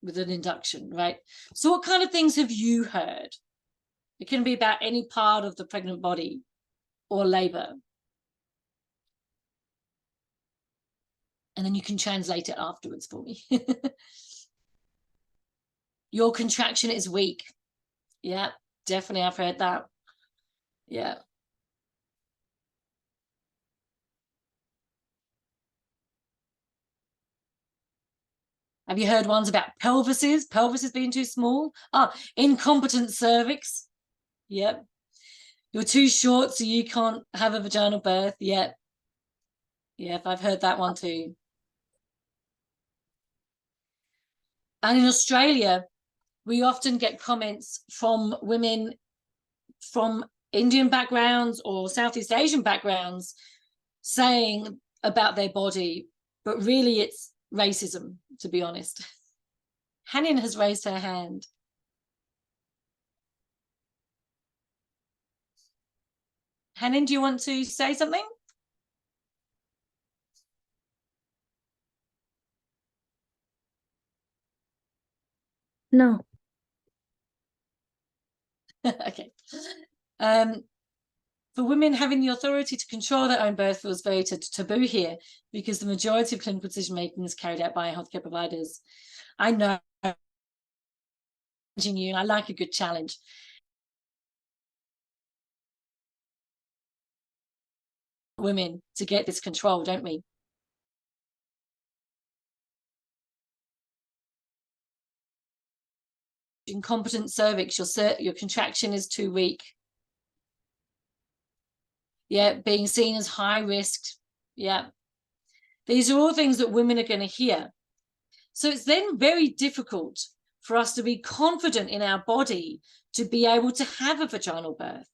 with an induction, right? So what kind of things have you heard? It can be about any part of the pregnant body or labor. And then you can translate it afterwards for me. your contraction is weak. Yeah, definitely, I've heard that. Yeah. Have you heard ones about pelvises being too small? Incompetent cervix. Yep. You're too short, so you can't have a vaginal birth. Yep. Yep, I've heard that one too. And in Australia, we often get comments from women from Indian backgrounds or Southeast Asian backgrounds saying about their body, but really it's racism, to be honest. Hanin has raised her hand. Hanin, do you want to say something? No. Okay. For women, having the authority to control their own birth feels very taboo here because the majority of clinical decision making is carried out by healthcare providers. I know you, I like a good challenge. Women to get this control, don't we? Incompetent cervix, your contraction is too weak. Yeah, being seen as high risk. Yeah. These are all things that women are going to hear. So it's then very difficult for us to be confident in our body to be able to have a vaginal birth,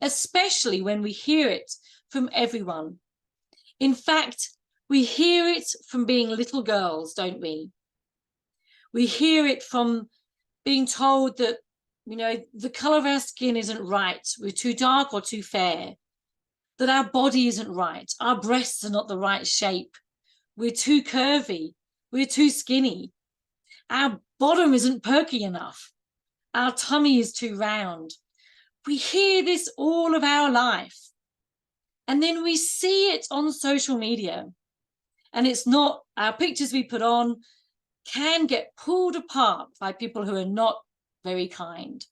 especially when we hear it from everyone. In fact, we hear it from being little girls, don't we? We hear it from being told that, you know, the color of our skin isn't right, we're too dark or too fair, that our body isn't right, our breasts are not the right shape, we're too curvy, we're too skinny, our bottom isn't perky enough, our tummy is too round. We hear this all of our life. And then we see it on social media. And it's not, our pictures we put on can get pulled apart by people who are not very kind.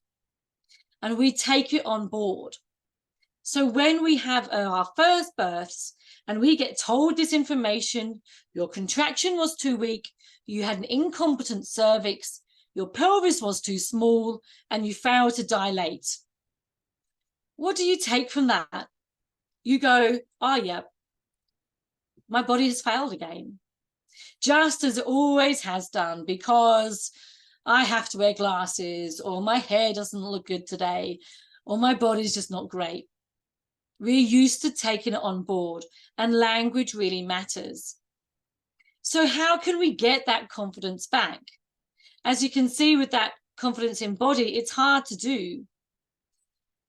And we take it on board. So when we have our first births and we get told this information, your contraction was too weak, you had an incompetent cervix, your pelvis was too small, and you failed to dilate. What do you take from that? You go, oh yeah, my body has failed again, just as it always has done, because I have to wear glasses, or my hair doesn't look good today, or my body's just not great. We're used to taking it on board, and language really matters. So how can we get that confidence back? As you can see with that confidence in body, it's hard to do.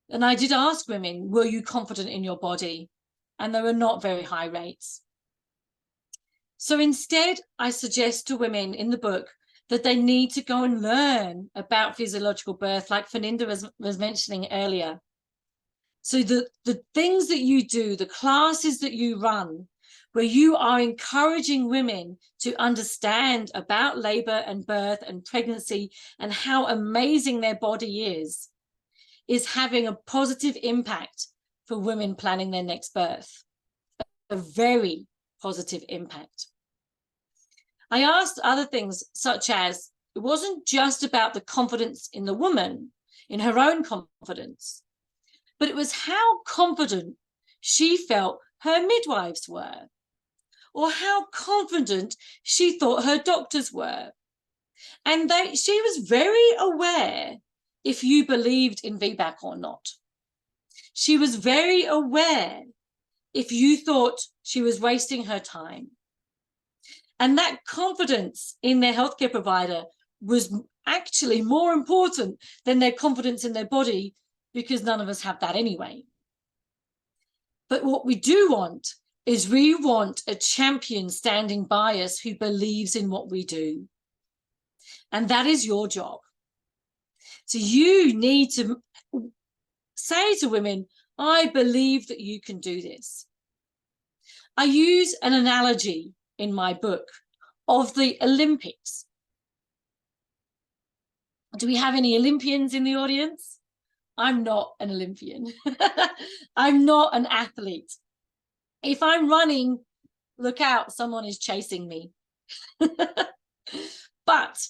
And I did ask women, were you confident in your body? And there were not very high rates. So instead, I suggest to women in the book that they need to go and learn about physiological birth, like Fernanda was mentioning earlier. So the things that you do, the classes that you run, where you are encouraging women to understand about labor and birth and pregnancy and how amazing their body is having a positive impact for women planning their next birth, a very positive impact. I asked other things such as, it wasn't just about the confidence in the woman, in her own confidence, but it was how confident she felt her midwives were, or how confident she thought her doctors were. And she was very aware if you believed in VBAC or not. She was very aware if you thought she was wasting her time. And that confidence in their healthcare provider was actually more important than their confidence in their body, because none of us have that anyway. But what we do want is we want a champion standing by us who believes in what we do. And that is your job. So you need to say to women, I believe that you can do this. I use an analogy in my book of the Olympics. Do we have any Olympians in the audience? I'm not an Olympian. I'm not an athlete. If I'm running, look out, someone is chasing me. But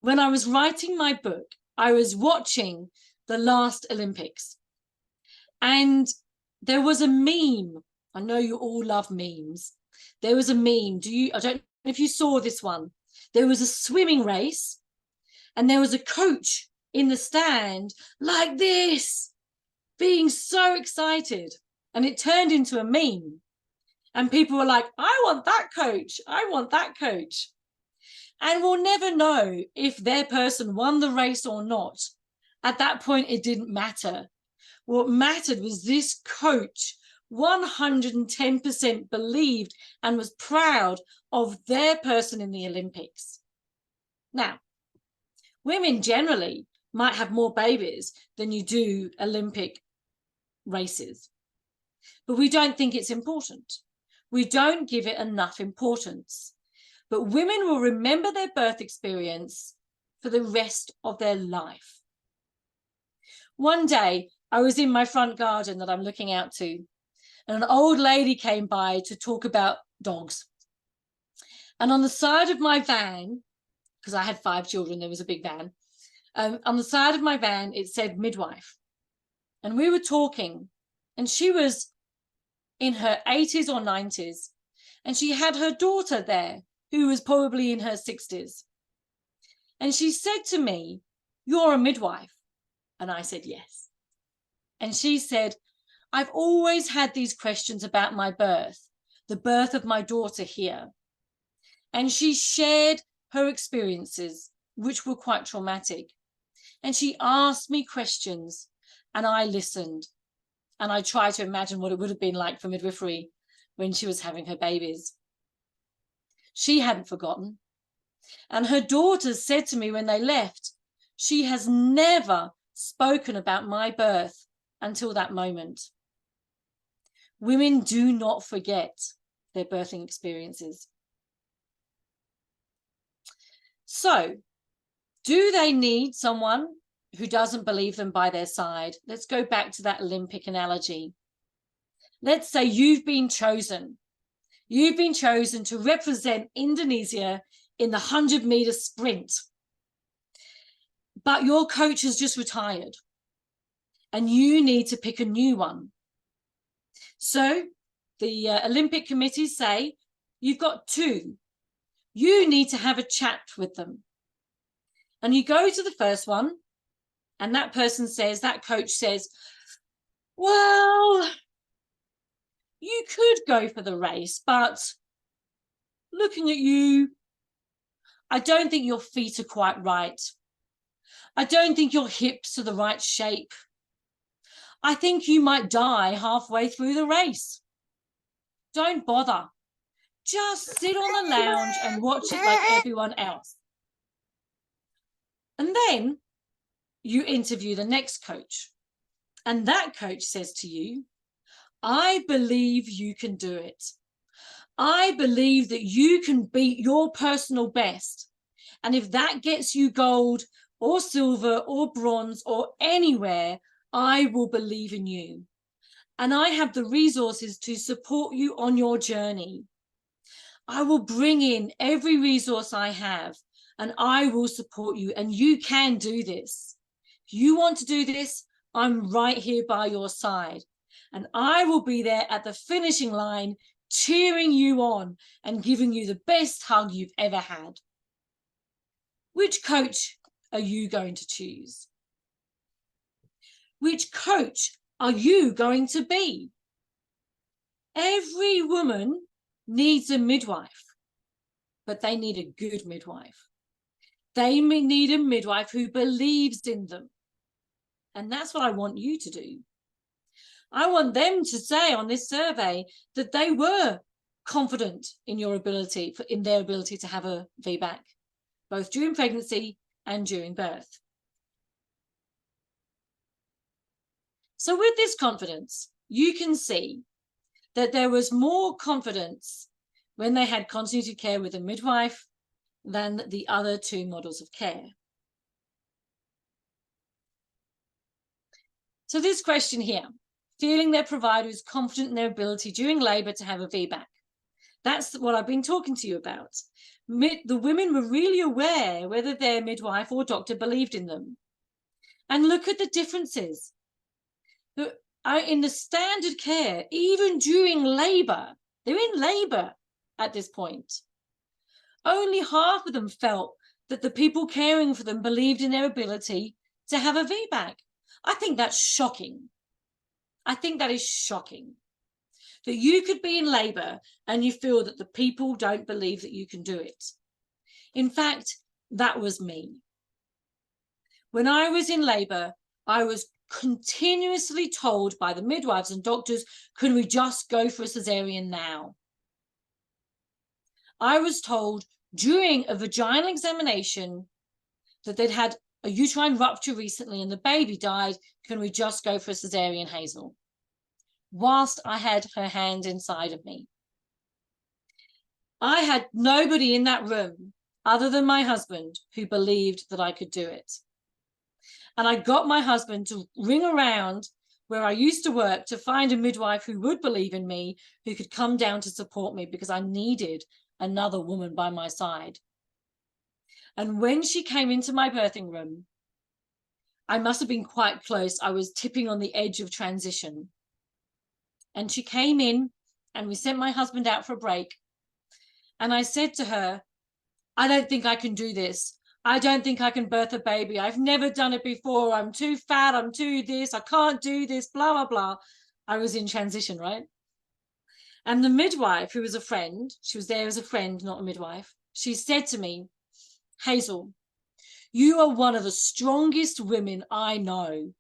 when I was writing my book, I was watching the last Olympics, and there was a meme. I know you all love memes. There was a meme. I don't know if you saw this one. There was a swimming race, and there was a coach in the stand like this, being so excited, and it turned into a meme. And people were like, I want that coach. I want that coach. And we'll never know if their person won the race or not. At that point, it didn't matter. What mattered was this coach 110% believed and was proud of their person in the Olympics. Now, women generally might have more babies than you do Olympic races, but we don't think it's important. We don't give it enough importance. But women will remember their birth experience for the rest of their life. One day, I was in my front garden that I'm looking out to, and an old lady came by to talk about dogs. And on the side of my van, because I had 5 children, there was a big van, on the side of my van, it said midwife. And we were talking, and she was in her 80s or 90s, and she had her daughter there, who was probably in her 60s. And she said to me, "You're a midwife?" And I said, "Yes." And she said, "I've always had these questions about my birth, the birth of my daughter here." And she shared her experiences, which were quite traumatic. And she asked me questions, and I listened. And I tried to imagine what it would have been like for midwifery when she was having her babies. She hadn't forgotten. And her daughters said to me when they left, she has never spoken about my birth until that moment. Women do not forget their birthing experiences. So, do they need someone who doesn't believe them by their side? Let's go back to that Olympic analogy. Let's say you've been chosen. You've been chosen to represent Indonesia in the 100-meter sprint. But your coach has just retired, and you need to pick a new one. So the Olympic committees say, you've got 2. You need to have a chat with them. And you go to the first one, and that person says, that coach says, "Well, you could go for the race, but looking at you, I don't think your feet are quite right. I don't think your hips are the right shape. I think you might die halfway through the race. Don't bother. Just sit on the lounge and watch it like everyone else." And then you interview the next coach, and that coach says to you, "I believe you can do it. I believe that you can beat your personal best. And if that gets you gold or silver or bronze or anywhere, I will believe in you. And I have the resources to support you on your journey. I will bring in every resource I have, and I will support you, and you can do this. If you want to do this, I'm right here by your side, and I will be there at the finishing line, cheering you on and giving you the best hug you've ever had." Which coach are you going to choose? Which coach are you going to be? Every woman needs a midwife, but they need a good midwife. They need a midwife who believes in them. And that's what I want you to do. I want them to say on this survey that they were confident in your ability, in their ability to have a VBAC, both during pregnancy and during birth. So with this confidence, you can see that there was more confidence when they had continuity care with a midwife than the other 2 models of care. So this question here, feeling their provider is confident in their ability during labour to have a VBAC. That's what I've been talking to you about. The women were really aware whether their midwife or doctor believed in them. And look at the differences. In the standard care, even during labour, they're in labour at this point. Only half of them felt that the people caring for them believed in their ability to have a VBAC. I think that's shocking. I think that is shocking. That you could be in labour and you feel that the people don't believe that you can do it. In fact, that was me. When I was in labour, I was continuously told by the midwives and doctors, can we just go for a caesarean now? I was told during a vaginal examination that they'd had a uterine rupture recently and the baby died, can we just go for a caesarean, Hazel? Whilst I had her hand inside of me. I had nobody in that room other than my husband who believed that I could do it. And I got my husband to ring around where I used to work to find a midwife who would believe in me, who could come down to support me because I needed another woman by my side. And when she came into my birthing room, I must have been quite close. I was tipping on the edge of transition. And she came in and we sent my husband out for a break. And I said to her, I don't think I can do this. I don't think I can birth a baby. I've never done it before. I'm too fat. I'm too this. I can't do this, blah, blah, blah. I was in transition, right? And the midwife, who was a friend, she was there as a friend, not a midwife. She said to me, Hazel, you are one of the strongest women I know.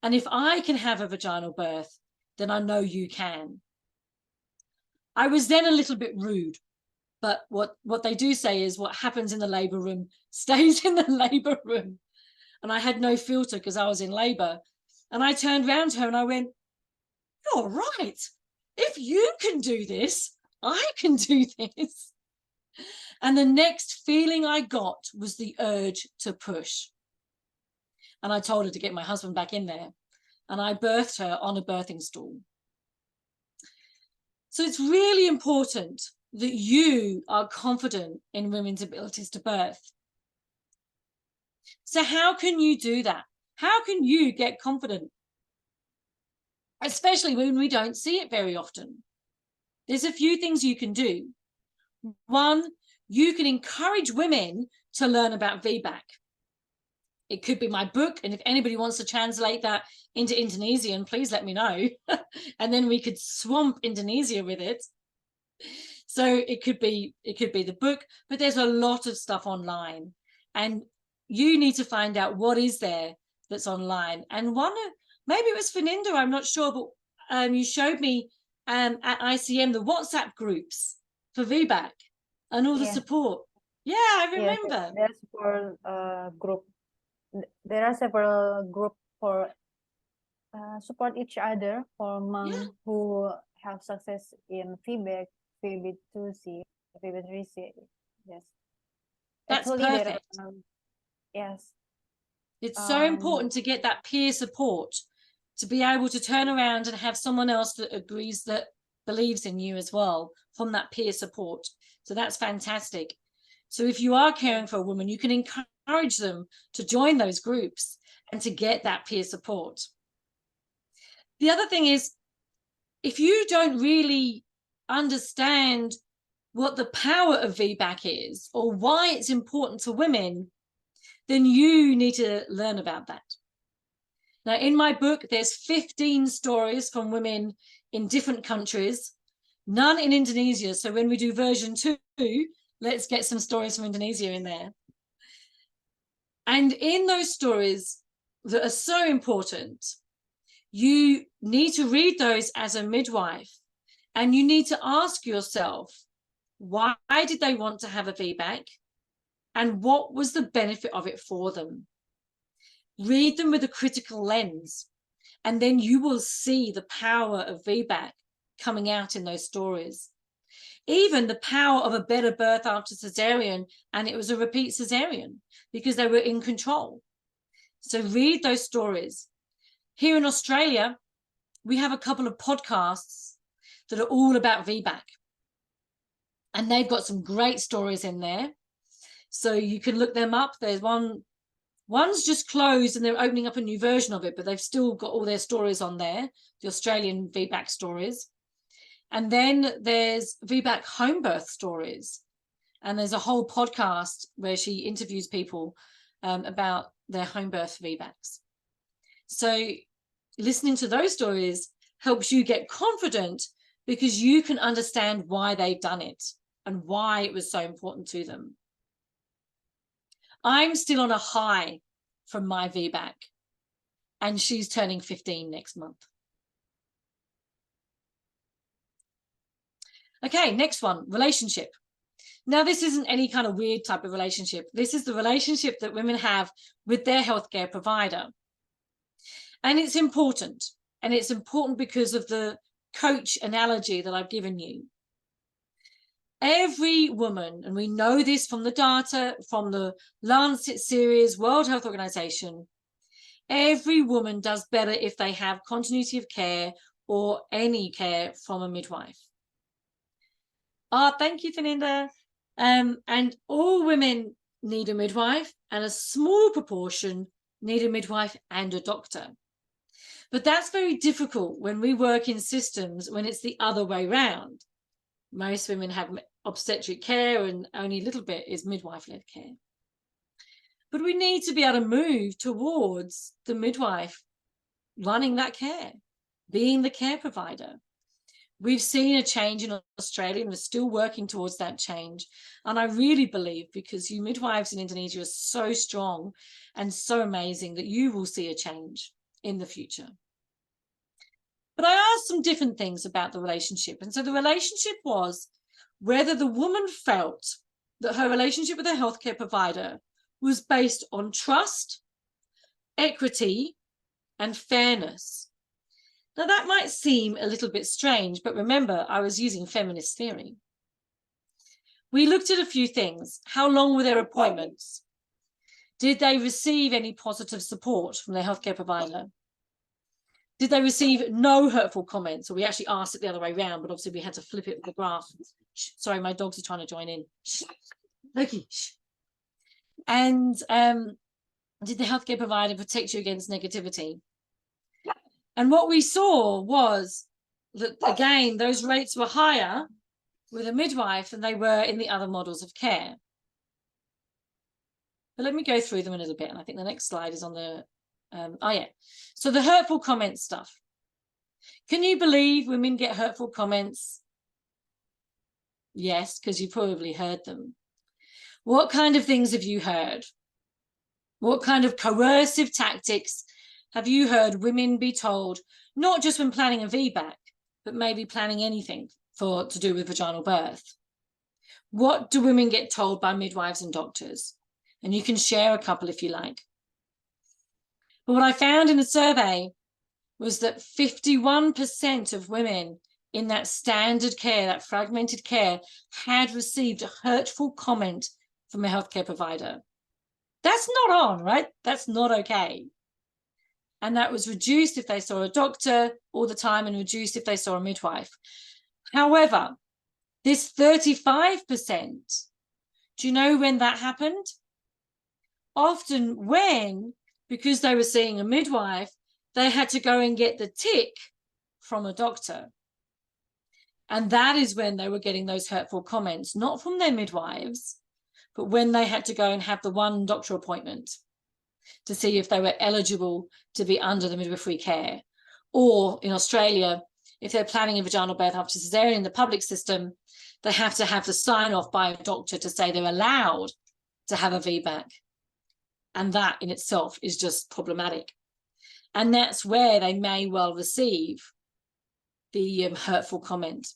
And if I can have a vaginal birth, then I know you can. I was then a little bit rude. But what they do say is what happens in the labour room stays in the labour room. And I had no filter because I was in labour. And I turned around to her and I went, you're right. If you can do this, I can do this. And the next feeling I got was the urge to push. And I told her to get my husband back in there. And I birthed her on a birthing stool. So it's really important that you are confident in women's abilities to birth. So how can you do that? How can you get confident? Especially when we don't see it very often. There's a few things you can do. One, you can encourage women to learn about VBAC. It could be my book, and if anybody wants to translate that into Indonesian, please let me know. And then we could swamp Indonesia with it. So it could be the book, but there's a lot of stuff online, and you need to find out what is there that's online. And one, maybe it was Fernanda, I'm not sure, but you showed me at ICM the WhatsApp groups for VBAC and all the support. Yeah, I remember. Yes, there's group. There are several groups for support each other for moms who have success in VBAC, VB2C, VB3C. Yes. That's Actually, perfect. Yes. It's so important to get that peer support, to be able to turn around and have someone else that agrees, that believes in you as well, from that peer support. So that's fantastic. So if you are caring for a woman, you can encourage them to join those groups and to get that peer support. The other thing is, if you don't really understand what the power of VBAC is or why it's important to women, then you need to learn about that. Now, in my book, there's 15 stories from women in different countries, none in Indonesia. So when we do version 2, let's get some stories from Indonesia in there. And in those stories that are so important, you need to read those as a midwife, and you need to ask yourself, why did they want to have a VBAC? And what was the benefit of it for them? Read them with a critical lens, and then you will see the power of VBAC coming out in those stories. Even the power of a better birth after caesarean, and it was a repeat caesarean because they were in control. So read those stories. Here in Australia, we have a couple of podcasts that are all about VBAC. And they've got some great stories in there. So you can look them up. There's one's just closed and they're opening up a new version of it, but they've still got all their stories on there, the Australian VBAC stories. And then there's VBAC home birth stories. And there's a whole podcast where she interviews people about their home birth VBACs. So listening to those stories helps you get confident because you can understand why they've done it and why it was so important to them. I'm still on a high from my VBAC, and she's turning 15 next month. Okay, next one, relationship. Now, this isn't any kind of weird type of relationship. This is the relationship that women have with their healthcare provider. And it's important. And it's important because of the coach analogy that I've given you. Every woman, and we know this from the data, from the Lancet series, World Health Organization, every woman does better if they have continuity of care or any care from a midwife. Oh, thank you, Fernanda. And all women need a midwife, and a small proportion need a midwife and a doctor. But that's very difficult when we work in systems when it's the other way around. Most women have obstetric care and only a little bit is midwife-led care. But we need to be able to move towards the midwife running that care, being the care provider. We've seen a change in Australia and we're still working towards that change. And I really believe, because you midwives in Indonesia are so strong and so amazing, that you will see a change in the future. But I asked some different things about the relationship. And so the relationship was whether the woman felt that her relationship with her healthcare provider was based on trust, equity, and fairness. Now, that might seem a little bit strange, but remember, I was using feminist theory. We looked at a few things. How long were their appointments? Did they receive any positive support from their healthcare provider? Did they receive no hurtful comments? Or we actually asked it the other way around, but obviously we had to flip it with the graph. Sorry, my dogs are trying to join in. Okay. And did the healthcare provider protect you against negativity? And what we saw was that, again, those rates were higher with a midwife than they were in the other models of care. But let me go through them a little bit. And I think the next slide is on the, So the hurtful comments stuff. Can you believe women get hurtful comments? Yes, because you probably heard them. What kind of things have you heard? What kind of coercive tactics have you heard women be told, not just when planning a VBAC, but maybe planning anything to do with vaginal birth? What do women get told by midwives and doctors? And you can share a couple if you like. But what I found in the survey was that 51% of women in that standard care, that fragmented care, had received a hurtful comment from a healthcare provider. That's not on, right? That's not okay. And that was reduced if they saw a doctor all the time and reduced if they saw a midwife. However, this 35%, do you know when that happened? Often when, because they were seeing a midwife, they had to go and get the tick from a doctor. And that is when they were getting those hurtful comments, not from their midwives, but when they had to go and have the one doctor appointment to see if they were eligible to be under the midwifery care. Or in Australia, if they're planning a vaginal birth after Caesarean in the public system, they have to have the sign off by a doctor to say they're allowed to have a VBAC. And that in itself is just problematic. And that's where they may well receive the hurtful comment.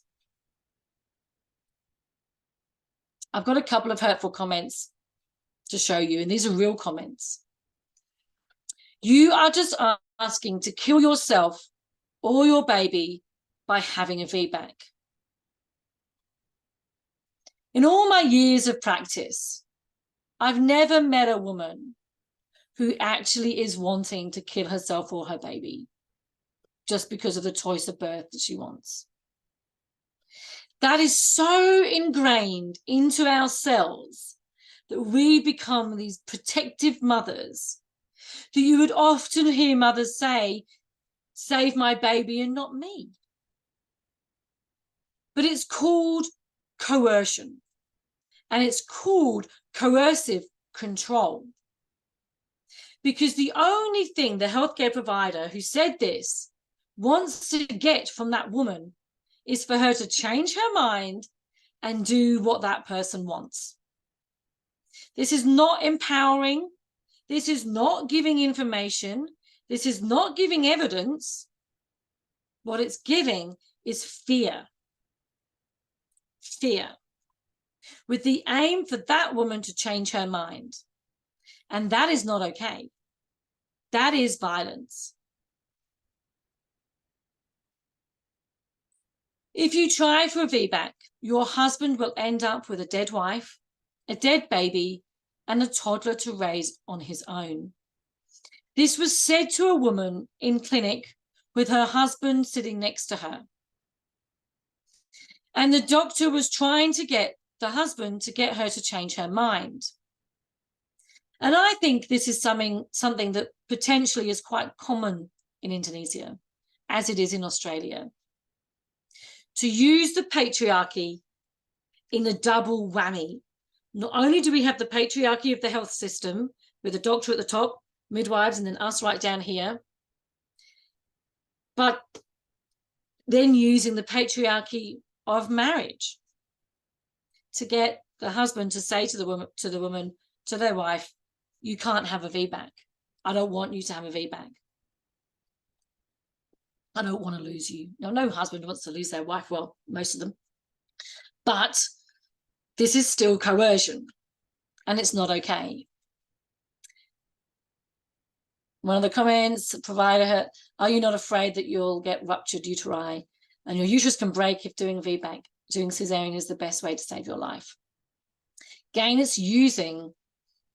I've got a couple of hurtful comments to show you, and these are real comments. You are just asking to kill yourself or your baby by having a VBAC. In all my years of practice, I've never met a woman who actually is wanting to kill herself or her baby. just because of the choice of birth that she wants. That is so ingrained into our cells that we become these protective mothers, that you would often hear mothers say, save my baby and not me. But it's called coercion, and it's called coercive control. Because the only thing the healthcare provider who said this wants to get from that woman is for her to change her mind and do what that person wants. This is not empowering. This is not giving information. This is not giving evidence. What it's giving is fear. Fear. With the aim for that woman to change her mind. And that is not okay. That is violence. If you try for a VBAC, your husband will end up with a dead wife, a dead baby, and a toddler to raise on his own. This was said to a woman in clinic with her husband sitting next to her. And the doctor was trying to get the husband to get her to change her mind. And I think this is something that potentially is quite common in Indonesia, as it is in Australia. To use the patriarchy in a double whammy. Not only do we have the patriarchy of the health system, with the doctor at the top, midwives, and then us right down here, but then using the patriarchy of marriage to get the husband to say to the woman, to their wife, you can't have a VBAC. I don't want you to have a VBAC. I don't want to lose you. Now, no husband wants to lose their wife. Well, most of them. But this is still coercion, and it's not okay. One of the comments, provider, are you not afraid that you'll get ruptured uteri and your uterus can break if doing VBAC? Doing Caesarean is the best way to save your life. Again, it's using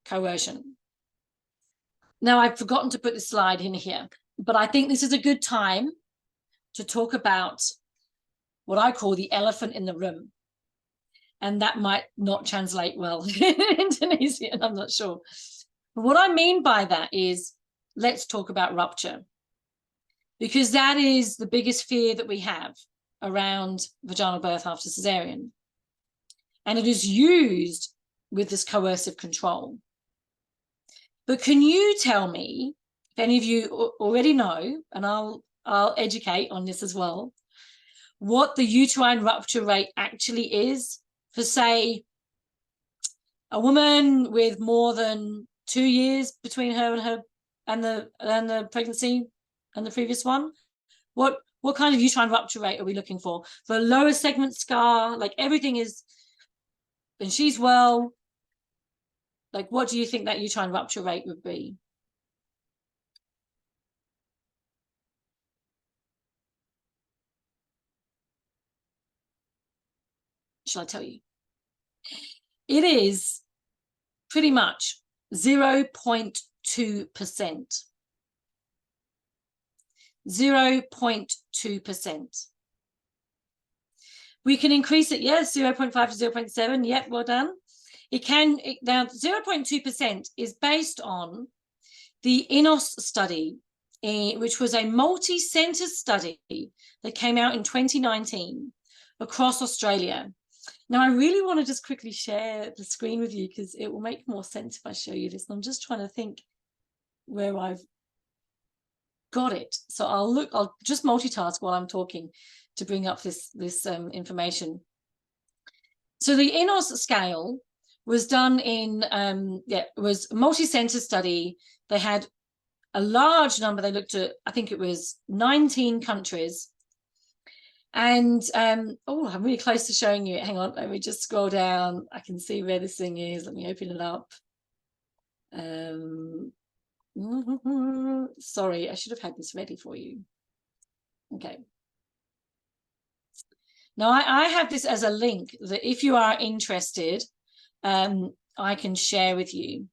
coercion. Now, I've forgotten to put this slide in here, but I think this is a good time to talk about what I call the elephant in the room. And that might not translate well in Indonesian, I'm not sure. But what I mean by that is, let's talk about rupture. Because that is the biggest fear that we have around vaginal birth after Caesarean. And it is used with this coercive control. But can you tell me, if any of you already know, and I'll educate on this as well, what the uterine rupture rate actually is for, say, a woman with more than 2 years between her and the pregnancy and the previous one? What kind of uterine rupture rate are we looking for? For a lower segment scar, like everything is, and she's well, like what do you think that uterine rupture rate would be? Shall I tell you? It is pretty much 0.2%. 0.2%. We can increase it, yes, 0.5 to 0.7. Yep, well done. Now 0.2% is based on the INOS study, which was a multi-center study that came out in 2019 across Australia. Now, I really want to just quickly share the screen with you because it will make more sense if I show you this. And I'm just trying to think where I've got it. So I'll just multitask while I'm talking to bring up this information. So the INOS scale was done in, it was a multi-center study. They had a large number. They looked at, I think it was 19 countries. And, oh, I'm really close to showing you. Hang on, let me just scroll down. I can see where this thing is. Let me open it up. Sorry, I should have had this ready for you. Okay. Now, I have this as a link that if you are interested, I can share with you.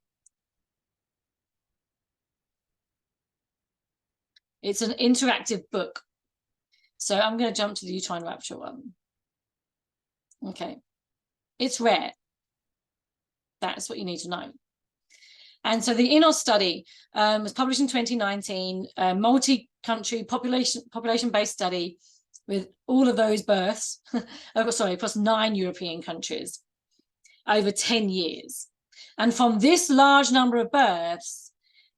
It's an interactive book. So I'm going to jump to the uterine rupture one. Okay. It's rare. That's what you need to know. And so the INOS study was published in 2019, a multi-country population-based study with all of those births, across 9 European countries over 10 years. And from this large number of births,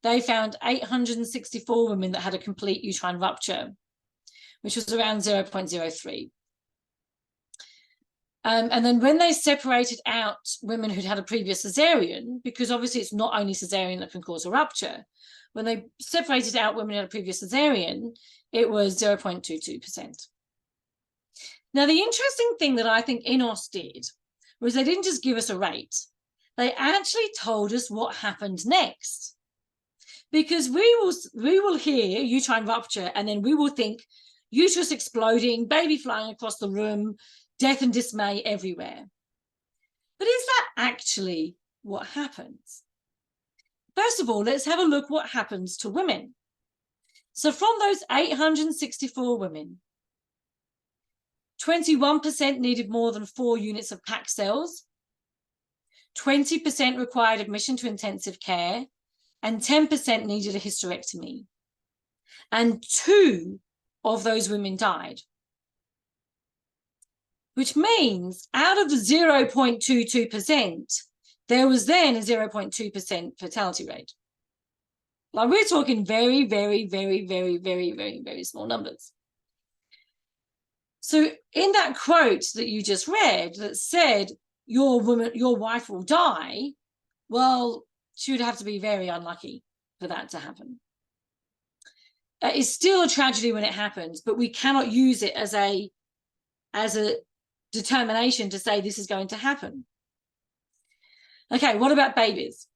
they found 864 women that had a complete uterine rupture, which was around 0.03. And then when they separated out women who'd had a previous cesarean, because obviously it's not only cesarean that can cause a rupture, when they separated out women who had a previous cesarean, it was 0.22%. Now, the interesting thing that I think INOS did was they didn't just give us a rate. They actually told us what happened next. Because we will hear uterine rupture and then we will think uterus exploding, baby flying across the room, death and dismay everywhere. But is that actually what happens? First of all, let's have a look what happens to women. So from those 864 women, 21% needed more than 4 units of PAC cells, 20% required admission to intensive care, and 10% needed a hysterectomy. And 2 of those women died. Which means out of the 0.22%, there was then a 0.2% fatality rate. Like we're talking very, very, very, very, very, very, very small numbers. So in that quote that you just read that said, your wife will die, well, she would have to be very unlucky for that to happen. It's still a tragedy when it happens, but we cannot use it as a determination to say this is going to happen. Okay, what about babies?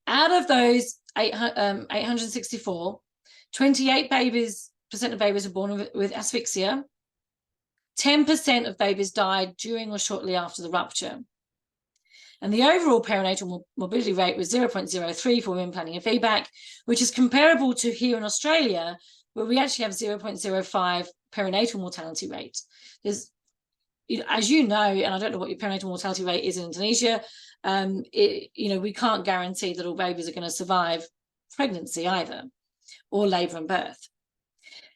Out of those 864, 28% of babies were born with asphyxia. 10% of babies died during or shortly after the rupture. And the overall perinatal morbidity rate was 0.03 for women planning a VBAC, which is comparable to here in Australia, where we actually have 0.05 perinatal mortality rate. There's, as you know, and I don't know what your perinatal mortality rate is in Indonesia, we can't guarantee that all babies are going to survive pregnancy either, or labour and birth.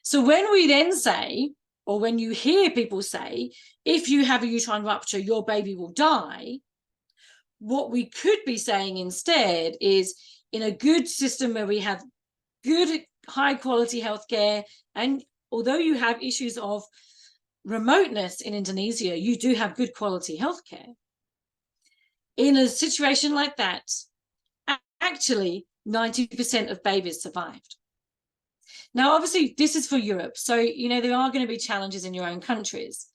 So when we then say, or when you hear people say, if you have a uterine rupture, your baby will die, what we could be saying instead is, in a good system where we have good, high-quality healthcare, and although you have issues of remoteness in Indonesia, you do have good quality healthcare. In a situation like that, actually 90% of babies survived. Now, obviously, this is for Europe, so there are going to be challenges in your own countries.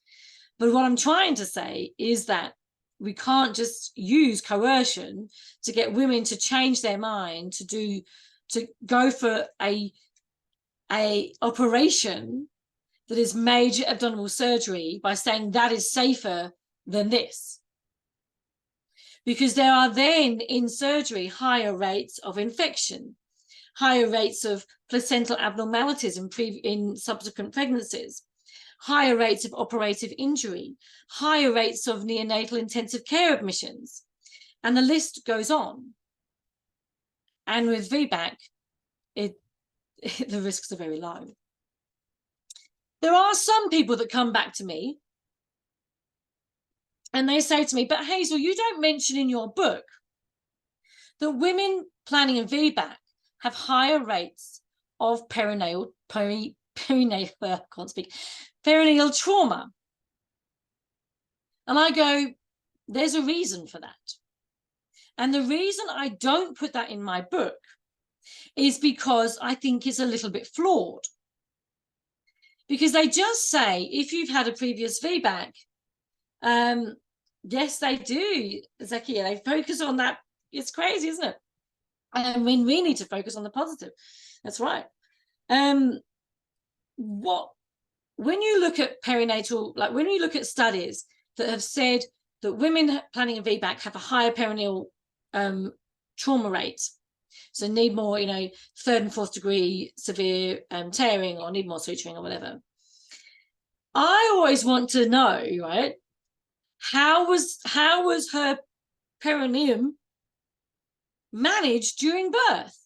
But what I'm trying to say is that we can't just use coercion to get women to change their mind to go for a operation that is major abdominal surgery by saying that is safer than this. Because there are then in surgery higher rates of infection, higher rates of placental abnormalities in subsequent pregnancies, higher rates of operative injury, higher rates of neonatal intensive care admissions, and the list goes on. And with VBAC, the risks are very low. There are some people that come back to me and they say to me, but Hazel, you don't mention in your book that women planning a VBAC have higher rates of perineal trauma. And I go, there's a reason for that. And the reason I don't put that in my book is because I think it's a little bit flawed. Because they just say, if you've had a previous VBAC, yes, they do, Zakia, they focus on that. It's crazy, isn't it? I mean, we need to focus on the positive. That's right. When you look at perinatal, like when you look at studies that have said that women planning a VBAC have a higher perineal trauma rate So need more, you know, 3rd and 4th degree severe tearing, or need more suturing or whatever. I always want to know, right, how was her perineum managed during birth?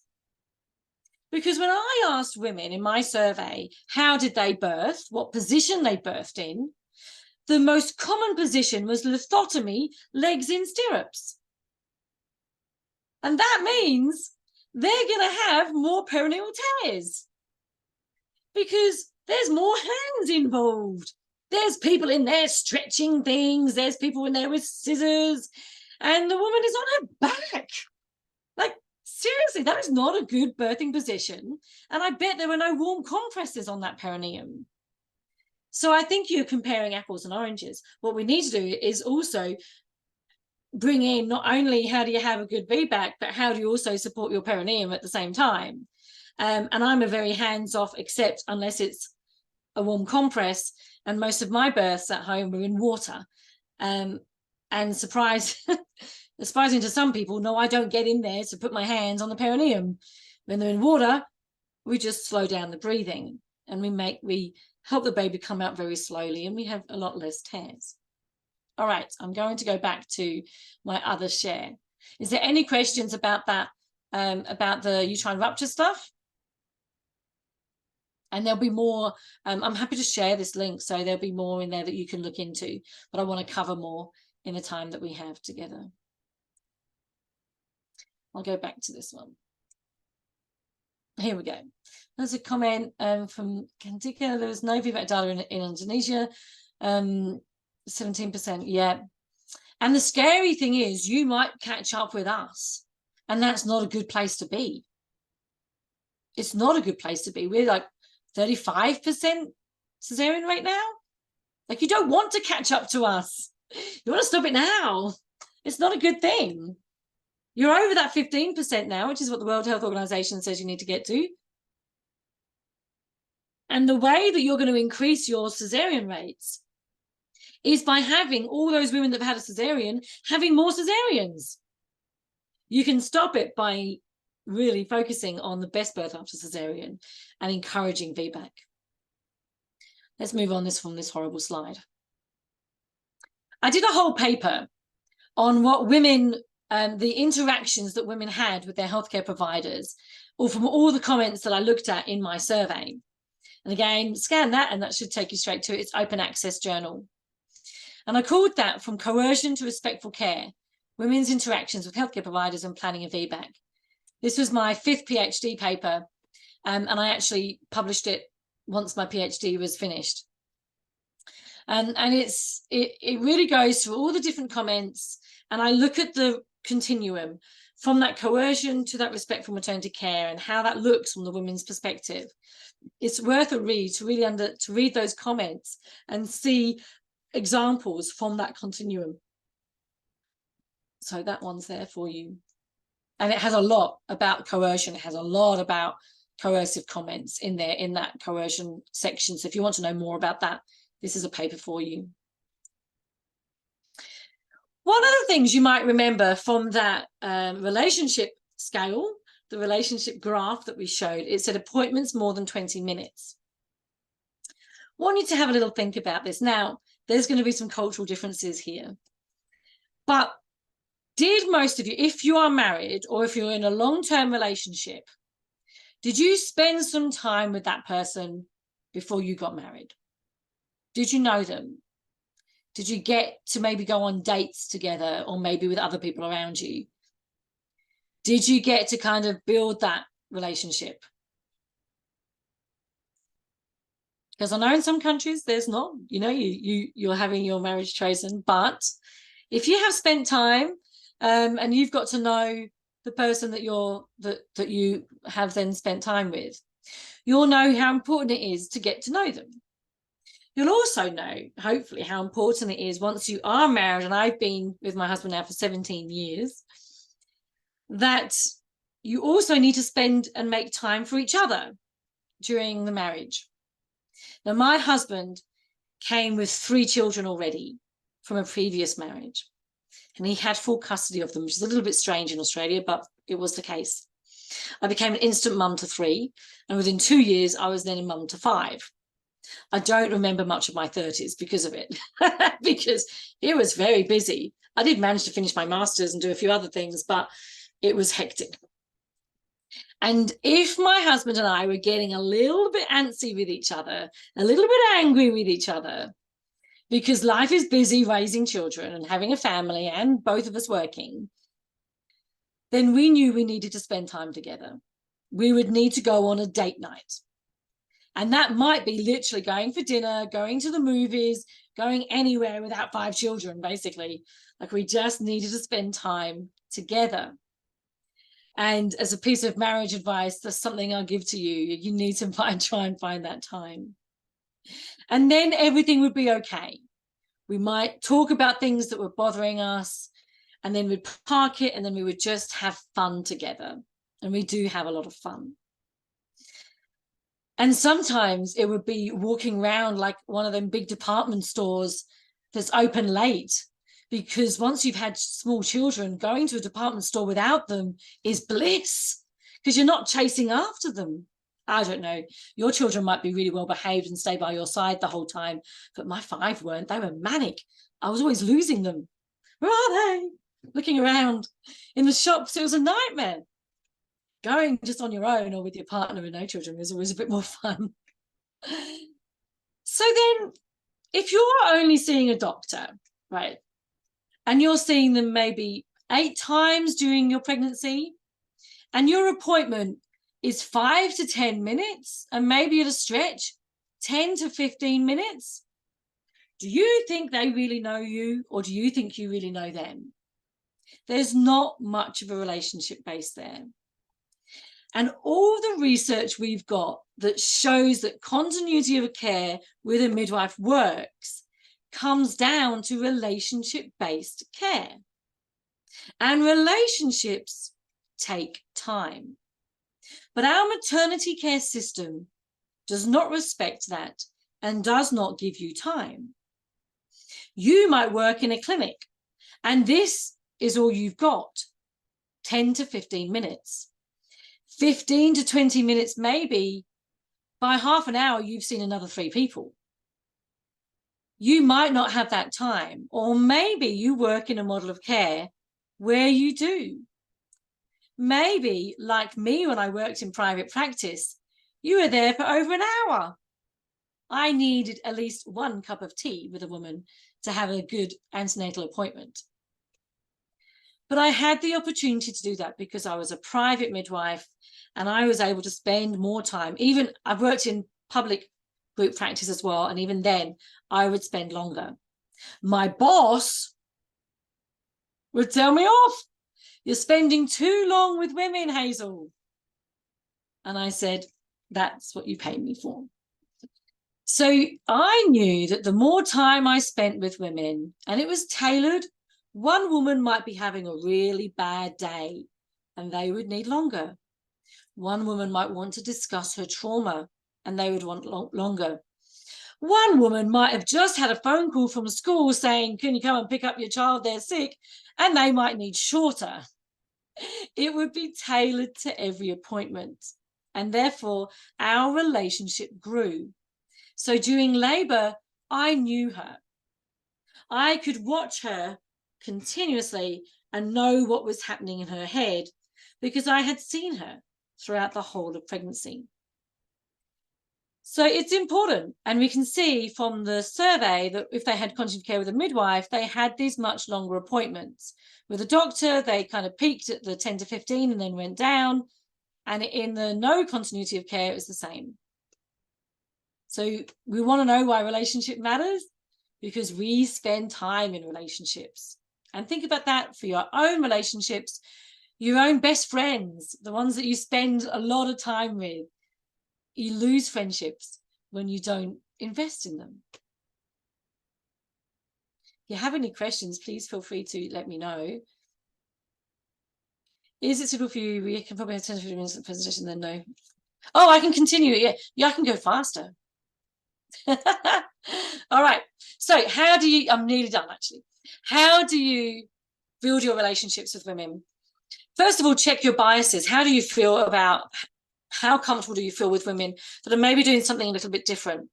Because when I asked women in my survey, how did they birth, what position they birthed in, the most common position was lithotomy, legs in stirrups. And that means they're going to have more perineal tears because there's more hands involved. There's people in there stretching things. There's people in there with scissors. And the woman is on her back. Like, seriously, that is not a good birthing position. And I bet there were no warm compresses on that perineum. So I think you're comparing apples and oranges. What we need to do is also bring in not only how do you have a good VBAC, but how do you also support your perineum at the same time. And I'm a very hands-off, except unless it's a warm compress. And most of my births at home were in water. And surprising to some people, no, I don't get in there to put my hands on the perineum. When they're in water, we just slow down the breathing, and we help the baby come out very slowly, and we have a lot less tears. All right, I'm going to go back to my other share. Is there any questions about that, about the uterine rupture stuff? And there'll be more. I'm happy to share this link, so there'll be more in there that you can look into, but I want to cover more in the time that we have together. I'll go back to this one. Here we go. There's a comment from Kantika. There was no VBAC data in Indonesia. 17%, yeah. And the scary thing is you might catch up with us, and that's not a good place to be. It's not a good place to be. We're like 35% cesarean rate now. Like, you don't want to catch up to us. You want to stop it now. It's not a good thing. You're over that 15% now, which is what the World Health Organization says you need to get to. And the way that you're going to increase your cesarean rates is by having all those women that have had a cesarean having more cesareans. You can stop it by really focusing on the best birth after cesarean and encouraging VBAC. Let's move on from this horrible slide. I did a whole paper on what women, the interactions that women had with their healthcare providers, or from all the comments that I looked at in my survey. And again, scan that, and that should take you straight to its open access journal. And I called that From Coercion to Respectful Care, Women's Interactions with Healthcare Providers and Planning a VBAC. This was my 5th PhD paper, and I actually published it once my PhD was finished. And it really goes through all the different comments, and I look at the continuum from that coercion to that respectful maternity care and how that looks from the women's perspective. It's worth a read to really to read those comments and see examples from that continuum. So that one's there for you. And it has a lot about coercion. It has a lot about coercive comments in there, in that coercion section. So if you want to know more about that, this is a paper for you. One of the things you might remember from that relationship scale, the relationship graph that we showed, it said appointments more than 20 minutes. I want you to have a little think about this. Now, there's going to be some cultural differences here. But did most of you, if you are married or if you're in a long-term relationship, did you spend some time with that person before you got married? Did you know them? Did you get to maybe go on dates together, or maybe with other people around you? Did you get to kind of build that relationship? Because I know in some countries there's not, you know, you're having your marriage chosen, but if you have spent time and you've got to know the person that you have then spent time with, you'll know how important it is to get to know them. You'll also know, hopefully, how important it is once you are married, and I've been with my husband now for 17 years, that you also need to spend and make time for each other during the marriage. Now, my husband came with 3 children already from a previous marriage, and he had full custody of them, which is a little bit strange in Australia, but it was the case. I became an instant mum to 3, and within 2 years, I was then a mum to 5. I don't remember much of my 30s because of it, because it was very busy. I did manage to finish my master's and do a few other things, but it was hectic. And if my husband and I were getting a little bit antsy with each other, a little bit angry with each other, because life is busy raising children and having a family and both of us working, then we knew we needed to spend time together. We would need to go on a date night. And that might be literally going for dinner, going to the movies, going anywhere without 5 children, basically. Like, we just needed to spend time together. And as a piece of marriage advice, that's something I'll give to you. You need to try and find that time. And then everything would be okay. We might talk about things that were bothering us, and then we'd park it, and then we would just have fun together. And we do have a lot of fun. And sometimes it would be walking around like one of them big department stores that's open late, because once you've had small children, going to a department store without them is bliss, because you're not chasing after them. I don't know. Your children might be really well behaved and stay by your side the whole time, but my 5 weren't. They were manic. I was always losing them. Where are they? Looking around in the shops, it was a nightmare. Going just on your own or with your partner and no children is always a bit more fun. So then, if you're only seeing a doctor, right, and you're seeing them maybe 8 times during your pregnancy, and your appointment is 5 to 10 minutes, and maybe at a stretch, 10 to 15 minutes, do you think they really know you, or do you think you really know them? There's not much of a relationship base there. And all the research we've got that shows that continuity of care with a midwife works comes down to relationship-based care. And relationships take time. But our maternity care system does not respect that and does not give you time. You might work in a clinic, and this is all you've got, 10 to 15 minutes. 15 to 20 minutes, maybe by half an hour, you've seen another 3 people. You might not have that time, or maybe you work in a model of care where you do. Maybe, like me when I worked in private practice, you were there for over an hour. I needed at least 1 cup of tea with a woman to have a good antenatal appointment. But I had the opportunity to do that because I was a private midwife and I was able to spend more time. Even I've worked in public group practice as well, and even then I would spend longer. My boss would tell me off. You're spending too long with women, Hazel. And I said, that's what you pay me for. So I knew that the more time I spent with women, and it was tailored, one woman might be having a really bad day and they would need longer. One woman might want to discuss her trauma and they would want longer. One woman might have just had a phone call from school saying, can you come and pick up your child, they're sick, and they might need shorter. It would be tailored to every appointment, and therefore our relationship grew. So during labor, I knew her. I could watch her continuously and know what was happening in her head because I had seen her throughout the whole of pregnancy. So it's important, and we can see from the survey that if they had continuity care with a midwife, they had these much longer appointments. With a doctor, they kind of peaked at the 10 to 15 and then went down, and in the no continuity of care, it was the same. So we want to know why relationship matters, because we spend time in relationships. And think about that for your own relationships, your own best friends, the ones that you spend a lot of time with. You lose friendships when you don't invest in them. If you have any questions, please feel free to let me know. Is it suitable for you? We can probably have 10 to 15 minutes of the presentation, then no. Oh, I can continue. Yeah, I can go faster. All right. So how do you, I'm nearly done actually. How do you build your relationships with women? First of all, check your biases. How do you feel about, how comfortable do you feel with women that are maybe doing something a little bit different?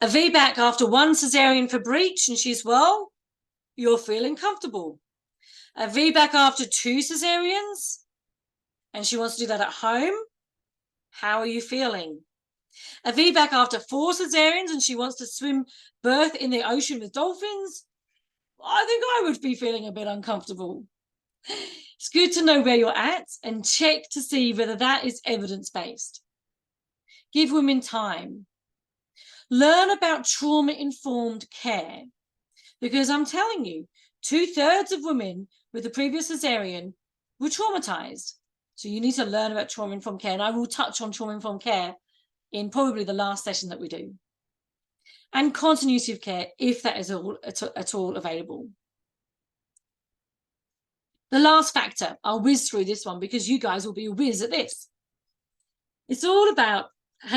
A VBAC after 1 cesarean for breech and she's well, you're feeling comfortable. A VBAC after 2 cesareans and she wants to do that at home, how are you feeling? A VBAC after 4 cesareans and she wants to swim birth in the ocean with dolphins, I think I would be feeling a bit uncomfortable. It's good to know where you're at and check to see whether that is evidence-based. Give women time. Learn about trauma-informed care, because I'm telling you, 2/3 of women with the previous cesarean were traumatized. So you need to learn about trauma-informed care, and I will touch on trauma-informed care in probably the last session that we do. And continuity of care, if that is at all available. The last factor, I'll whiz through this one because you guys will be a whiz at this. It's all about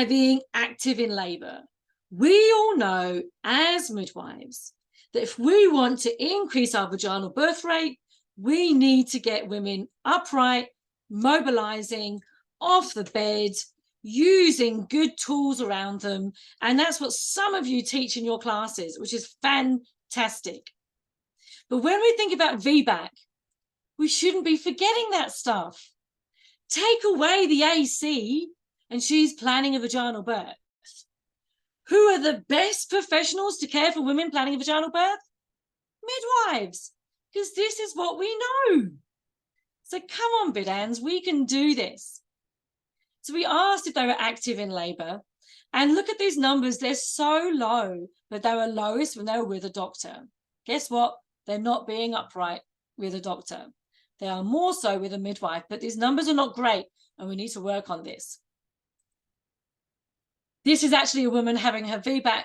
being active in labour. We all know as midwives that if we want to increase our vaginal birth rate, we need to get women upright, mobilising, off the bed, using good tools around them. And that's what some of you teach in your classes, which is fantastic. But when we think about VBAC, we shouldn't be forgetting that stuff. Take away the AC and she's planning a vaginal birth. Who are the best professionals to care for women planning a vaginal birth? Midwives, because this is what we know. So come on, Bidans, we can do this. So we asked if they were active in labour, and look at these numbers. They're so low, but they were lowest when they were with a doctor. Guess what? They're not being upright with a doctor. They are more so with a midwife, but these numbers are not great, and we need to work on this. This is actually a woman having her VBAC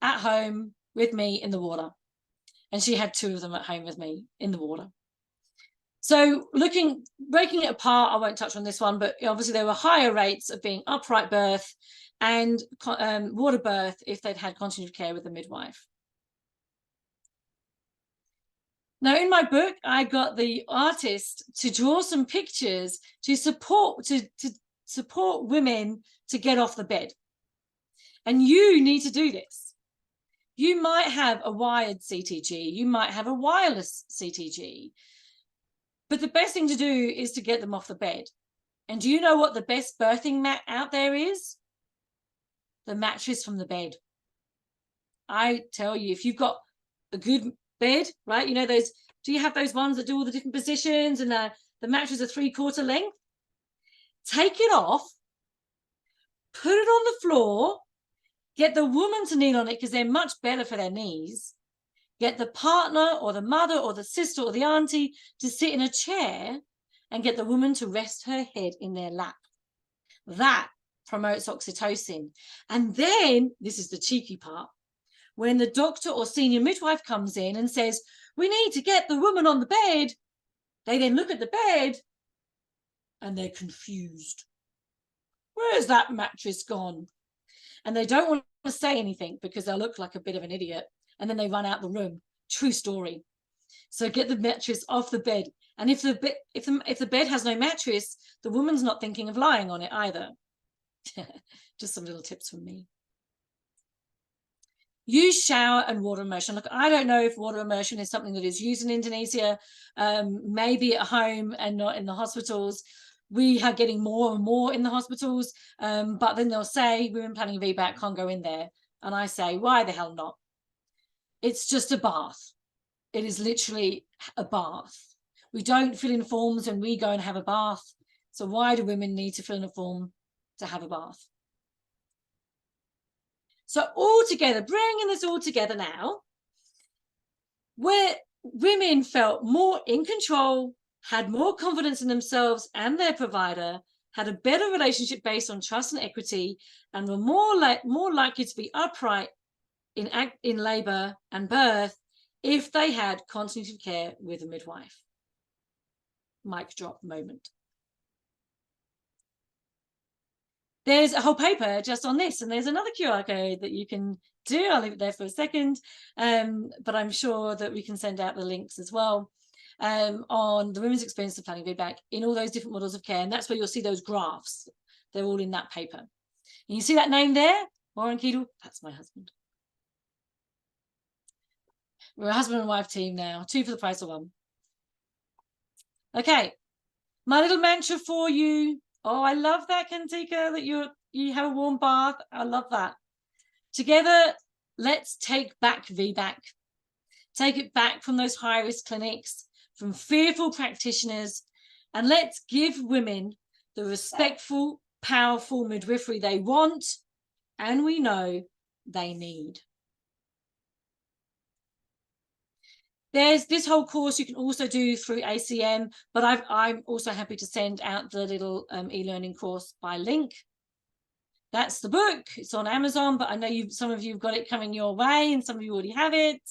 at home with me in the water. And she had 2 of them at home with me in the water. So breaking it apart, I won't touch on this one, but obviously there were higher rates of being upright birth and water birth if they'd had continuity of care with a midwife. Now, in my book, I got the artist to draw some pictures to support women to get off the bed. And you need to do this. You might have a wired CTG, you might have a wireless CTG, but the best thing to do is to get them off the bed. And do you know what the best birthing mat out there is? The mattress from the bed. I tell you, if you've got a good bed, right? You know those, do you have those ones that do all the different positions and the mattress is 3/4 length? Take it off, put it on the floor, get the woman to kneel on it because they're much better for their knees. Get the partner or the mother or the sister or the auntie to sit in a chair and get the woman to rest her head in their lap. That promotes oxytocin. And then, this is the cheeky part, when the doctor or senior midwife comes in and says, we need to get the woman on the bed, they then look at the bed and they're confused. Where's that mattress gone? And they don't want to say anything because they'll look like a bit of an idiot. And then they run out the room. True story. So get the mattress off the bed. And if the bed has no mattress, the woman's not thinking of lying on it either. Just some little tips from me. Use shower and water immersion. Look, I don't know if water immersion is something that is used in Indonesia, maybe at home and not in the hospitals. We are getting more and more in the hospitals, but then they'll say women planning a VBAC can't go in there. And I say, why the hell not? It's just a bath. It is literally a bath. We don't fill in forms when we go and have a bath. So why do women need to fill in a form to have a bath? So all together, bringing this all together now, where women felt more in control, had more confidence in themselves and their provider, had a better relationship based on trust and equity, and were more likely to be upright in labour and birth if they had continuity of care with a midwife. Mic drop moment. There's a whole paper just on this, and there's another QR code that you can do. I'll leave it there for a second, but I'm sure that we can send out the links as well. on the women's experience of planning VBAC in all those different models of care. And that's where you'll see those graphs. They're all in that paper. And you see that name there, Warren Keedle? That's my husband. We're a husband and wife team now, 2 for the price of 1. Okay, my little mantra for you. Oh, I love that, Kantika, that you have a warm bath. I love that. Together, let's take back VBAC. Take it back from those high-risk clinics, from fearful practitioners, and let's give women the respectful, powerful midwifery they want, and we know they need. There's this whole course you can also do through ACM, but I'm also happy to send out the little e-learning course by link. That's the book. It's on Amazon, but I know some of you have got it coming your way, and some of you already have it.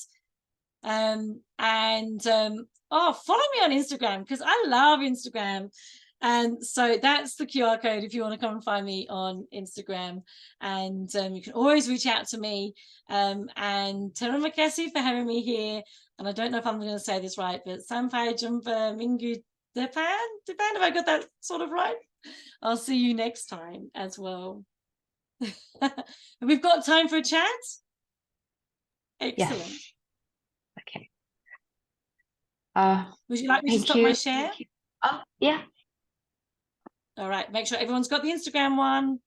Oh, follow me on Instagram, because I love Instagram. And so that's the QR code if you want to come and find me on Instagram. And you can always reach out to me. And terima kasih for having me here. And I don't know if I'm going to say this right, but sampai jumpa minggu depan if I got that sort of right. I'll see you next time as well. We've got time for a chat. Excellent. Yes. Okay. Would you like me to Thank stop you. my share? Oh, yeah. All right. Make sure everyone's got the Instagram one.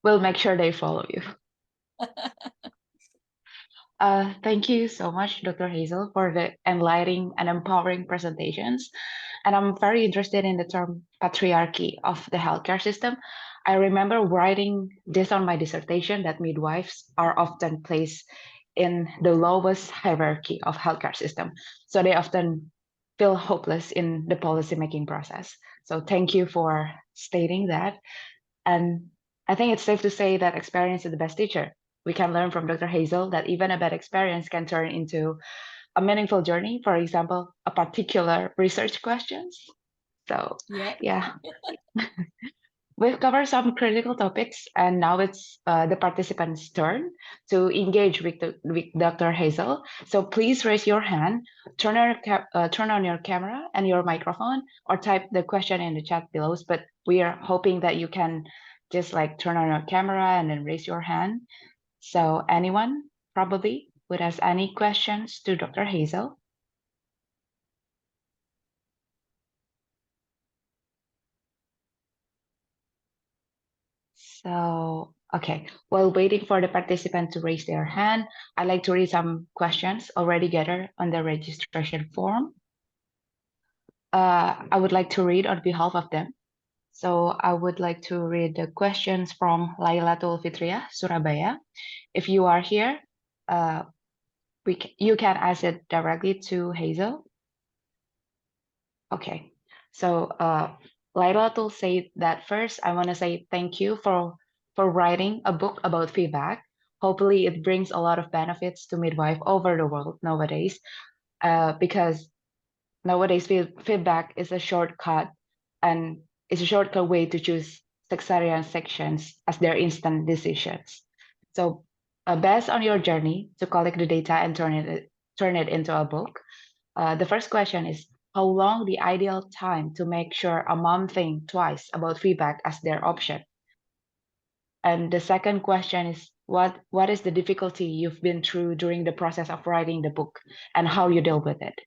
We'll make sure they follow you. Thank you so much, Dr. Hazel, for the enlightening and empowering presentations. And I'm very interested in the term patriarchy of the healthcare system. I remember writing this on my dissertation, that midwives are often placed in the lowest hierarchy of healthcare system. So they often feel hopeless in the policy-making process. So thank you for stating that. And I think it's safe to say that experience is the best teacher. We can learn from Dr. Hazel that even a bad experience can turn into a meaningful journey. For example, a particular research questions. So yeah. We've covered some critical topics, and now it's the participants' turn to engage with Dr. Hazel. So please raise your hand, turn on your camera and your microphone, or type the question in the chat below. But we are hoping that you can just like turn on your camera and then raise your hand. So anyone probably would ask any questions to Dr. Hazel? So, okay, while waiting for the participant to raise their hand, I'd like to read some questions already gathered on the registration form. I would like to read on behalf of them. So I would like to read the questions from Lailatul Fitriah, Surabaya. If you are here, you can ask it directly to Hazel. Okay, so Lailatul said that first, I want to say thank you for writing a book about VBAC. Hopefully it brings a lot of benefits to midwife over the world nowadays, because nowadays VBAC is a shortcut, and it's a shortcut way to choose Caesarean sections as their instant decisions. So based on your journey to collect the data and turn it into a book, the first question is, how long the ideal time to make sure a mom think twice about VBAC as their option? And the second question is, what is the difficulty you've been through during the process of writing the book, and how you deal with it?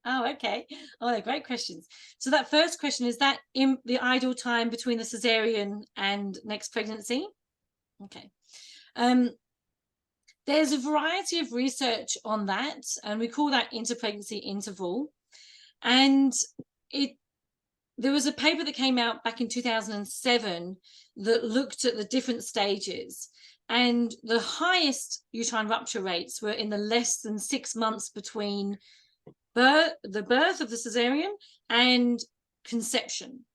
Oh, okay. Oh, they're great questions. So that first question, is that in the ideal time between the cesarean and next pregnancy? Okay. There's a variety of research on that, and we call that interpregnancy interval. And there was a paper that came out back in 2007 that looked at the different stages, and the highest uterine rupture rates were in the less than 6 months between the birth of the cesarean and conception.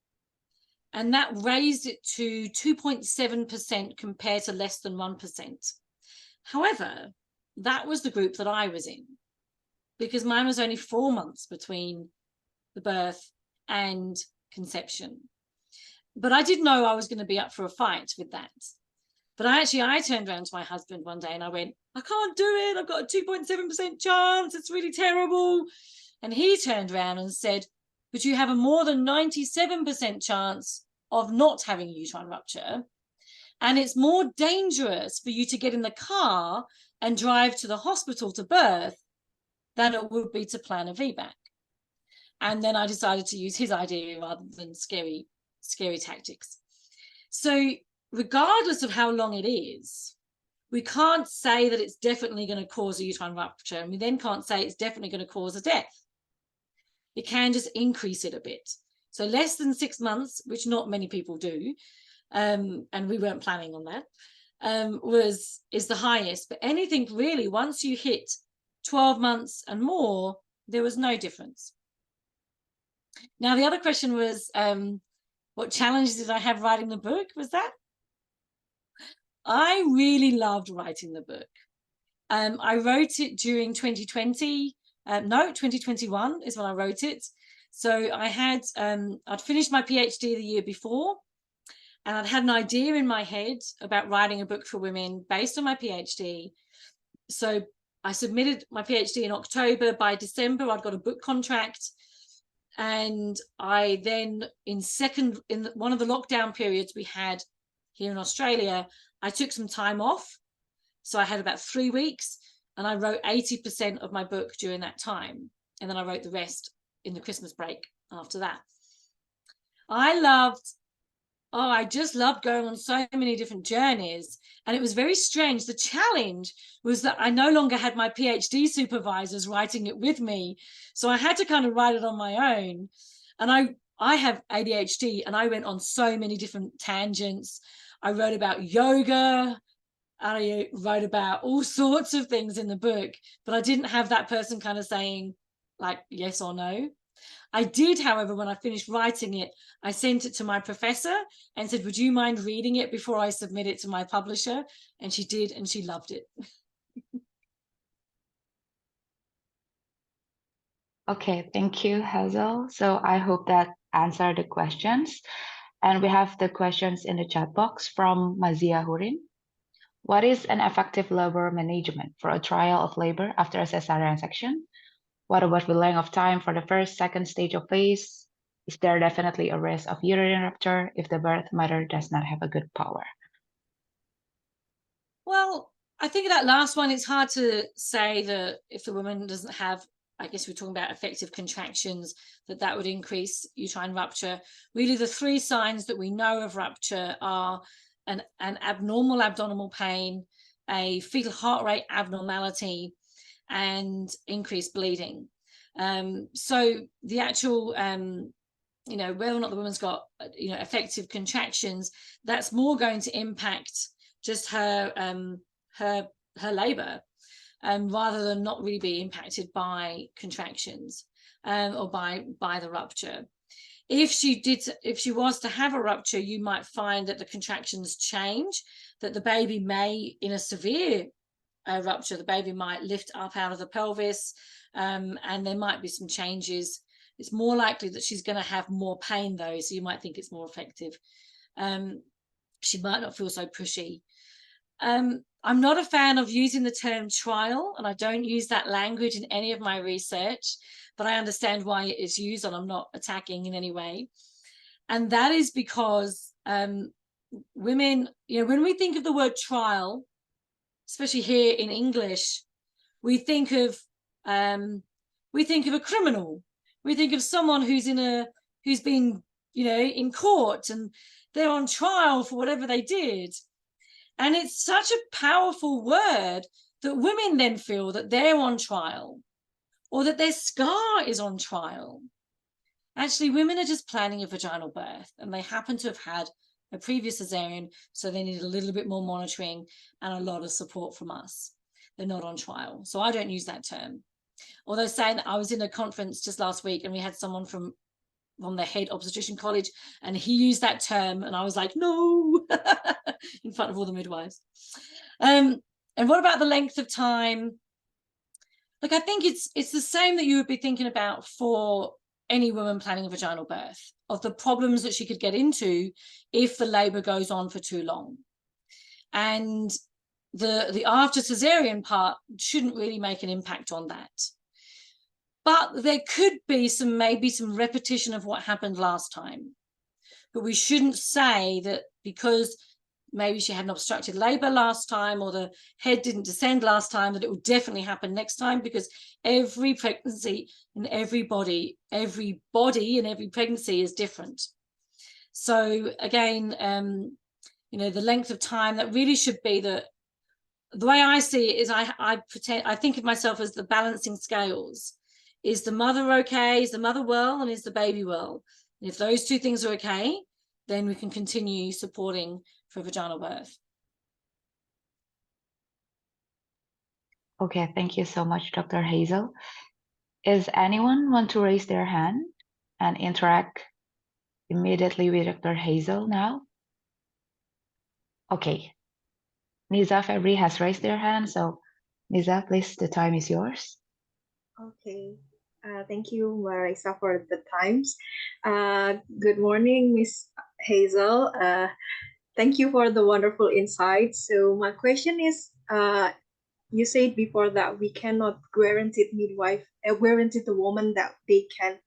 And that raised it to 2.7% compared to less than 1%. However, that was the group that I was in, because mine was only 4 months between the birth and conception. But I did know I was going to be up for a fight with that. But I turned around to my husband one day and I went, I can't do it. I've got a 2.7% chance. It's really terrible. And he turned around and said, but you have a more than 97% chance of not having a uterine rupture. And it's more dangerous for you to get in the car and drive to the hospital to birth than it would be to plan a VBAC. And then I decided to use his idea rather than scary tactics. So regardless of how long it is, we can't say that it's definitely going to cause a uterine rupture, and we then can't say it's definitely going to cause a death. It can just increase it a bit. So less than 6 months, which not many people do, and we weren't planning on that, is the highest. But anything really, once you hit 12 months and more, there was no difference. Now, the other question was, what challenges did I have writing the book? Was that? I really loved writing the book. I wrote it during 2020. 2021 is when I wrote it. So I had, I'd finished my PhD the year before, and I'd had an idea in my head about writing a book for women based on my PhD. So I submitted my PhD in October. By December, I'd got a book contract. And I then, in one of the lockdown periods we had here in Australia, I took some time off. So I had about 3 weeks, and I wrote 80% of my book during that time. And then I wrote the rest in the Christmas break after that. I just loved going on so many different journeys. And it was very strange. The challenge was that I no longer had my PhD supervisors writing it with me. So I had to kind of write it on my own. And I have ADHD, and I went on so many different tangents. I wrote about yoga. I wrote about all sorts of things in the book, but I didn't have that person kind of saying like yes or no. I did, however, when I finished writing it, I sent it to my professor and said, would you mind reading it before I submit it to my publisher? And she did, and she loved it. Okay, thank you, Hazel. So I hope that answered the questions. And we have the questions in the chat box from Mazia Hurin. What is an effective labor management for a trial of labor after a cesarean section? What about the length of time for the first, second stage of phase? Is there definitely a risk of uterine rupture if the birth mother does not have a good power? Well, I think that last one, it's hard to say that if the woman doesn't have, I guess we're talking about effective contractions, that would increase uterine rupture. Really, the 3 signs that we know of rupture are an abnormal abdominal pain, a fetal heart rate abnormality, and increased bleeding. So the actual, whether or not the woman's got, effective contractions, that's more going to impact just her labor, rather than not really be impacted by contractions or by the rupture. If she was to have a rupture, you might find that the contractions change, that the baby may, in a severe rupture, the baby might lift up out of the pelvis, and there might be some changes. It's more likely that she's going to have more pain though, so you might think it's more effective. She might not feel so pushy. I'm not a fan of using the term trial, and I don't use that language in any of my research, but I understand why it is used, and I'm not attacking in any way. And that is because women, when we think of the word trial, especially here in English, we think of a criminal. We think of someone who's been, in court, and they're on trial for whatever they did. And it's such a powerful word that women then feel that they're on trial, or that their scar is on trial. Actually, women are just planning a vaginal birth, and they happen to have had a previous cesarean, so they need a little bit more monitoring and a lot of support from us. They're not on trial. So I don't use that term. Although saying that, I was in a conference just last week, and we had someone from the head obstetrician college, and he used that term, and I was like, no, in front of all the midwives. And what about the length of time? Like, I think it's the same that you would be thinking about for any woman planning a vaginal birth, of the problems that she could get into if the labor goes on for too long. and the after cesarean part shouldn't really make an impact on that. But there could be maybe some repetition of what happened last time. But we shouldn't say that because maybe she had an obstructed labor last time or the head didn't descend last time that it will definitely happen next time, because every pregnancy and every body in every pregnancy is different. So again, you know, the length of time, that really should be the way I see it is I think of myself as the balancing scales. Is the mother okay? Is the mother well? And is the baby well? And if those two things are okay, then we can continue supporting for vaginal birth. Okay, thank you so much, Dr. Hazel. Is anyone want to raise their hand and interact immediately with Dr. Hazel now? Okay, Nisa Febri has raised their hand, so Nisa, please, the time is yours. Okay, thank you, Marisa, for the times. Good morning, Miss Hazel. Thank you for the wonderful insights. So my question is, you said before that we cannot guarantee the woman that they can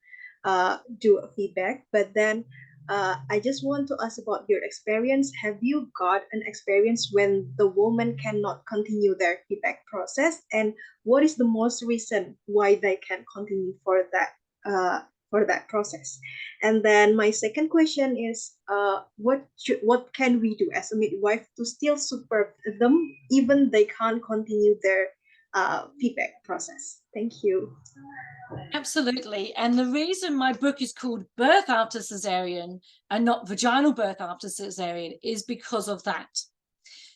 do a feedback, but then I just want to ask about your experience. Have you got an experience when the woman cannot continue their feedback process, and what is the most reason why they can continue for that process? And then my second question is, what can we do as a midwife to still support them even they can't continue their feedback process? Thank you. Absolutely. And the reason my book is called Birth After Caesarean and not Vaginal Birth After Caesarean is because of that.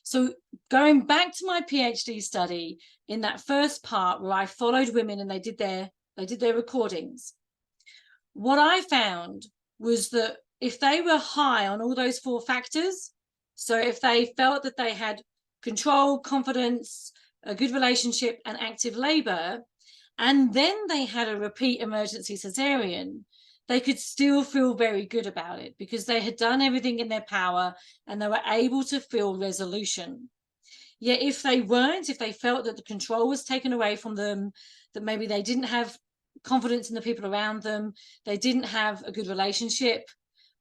So going back to my PhD study, in that first part where I followed women and they did their recordings, what I found was that if they were high on all those 4 factors, so if they felt that they had control, confidence, a good relationship and active labor, and then they had a repeat emergency cesarean, they could still feel very good about it because they had done everything in their power and they were able to feel resolution. Yet if they weren't, if they felt that the control was taken away from them, that maybe they didn't have confidence in the people around them, they didn't have a good relationship,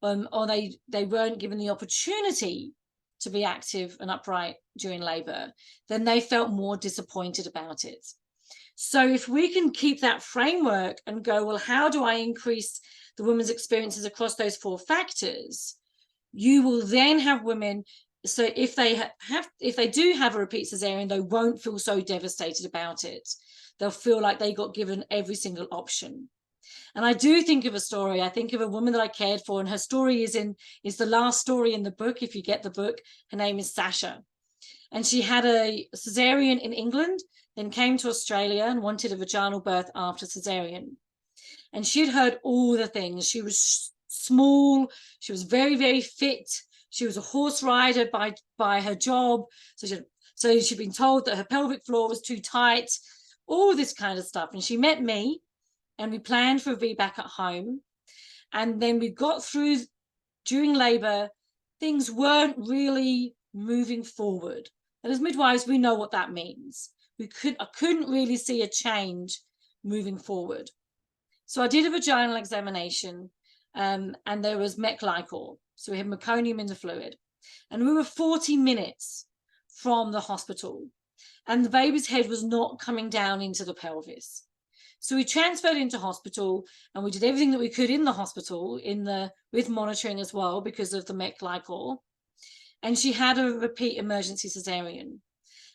or they weren't given the opportunity to be active and upright during labor, then they felt more disappointed about it. So if we can keep that framework and go, well, how do I increase the women's experiences across those 4 factors? You will then have women, so if they do have a repeat cesarean, they won't feel so devastated about it. They'll feel like they got given every single option. And I do think of a story. I think of a woman that I cared for, and her story is the last story in the book. If you get the book, her name is Sasha. And she had a cesarean in England, then came to Australia and wanted a vaginal birth after cesarean. And she'd heard all the things. She was small. She was very, very fit. She was a horse rider by her job. So she'd been told that her pelvic floor was too tight, all this kind of stuff. And she met me and we planned for a VBAC at home. And then we got through during labor, things weren't really moving forward. And as midwives, we know what that means. I couldn't really see a change moving forward. So I did a vaginal examination, and there was meclichor. So we had meconium in the fluid. And we were 40 minutes from the hospital. And the baby's head was not coming down into the pelvis. So we transferred into hospital, and we did everything that we could in the hospital, with monitoring as well because of the meclichor. And she had a repeat emergency cesarean.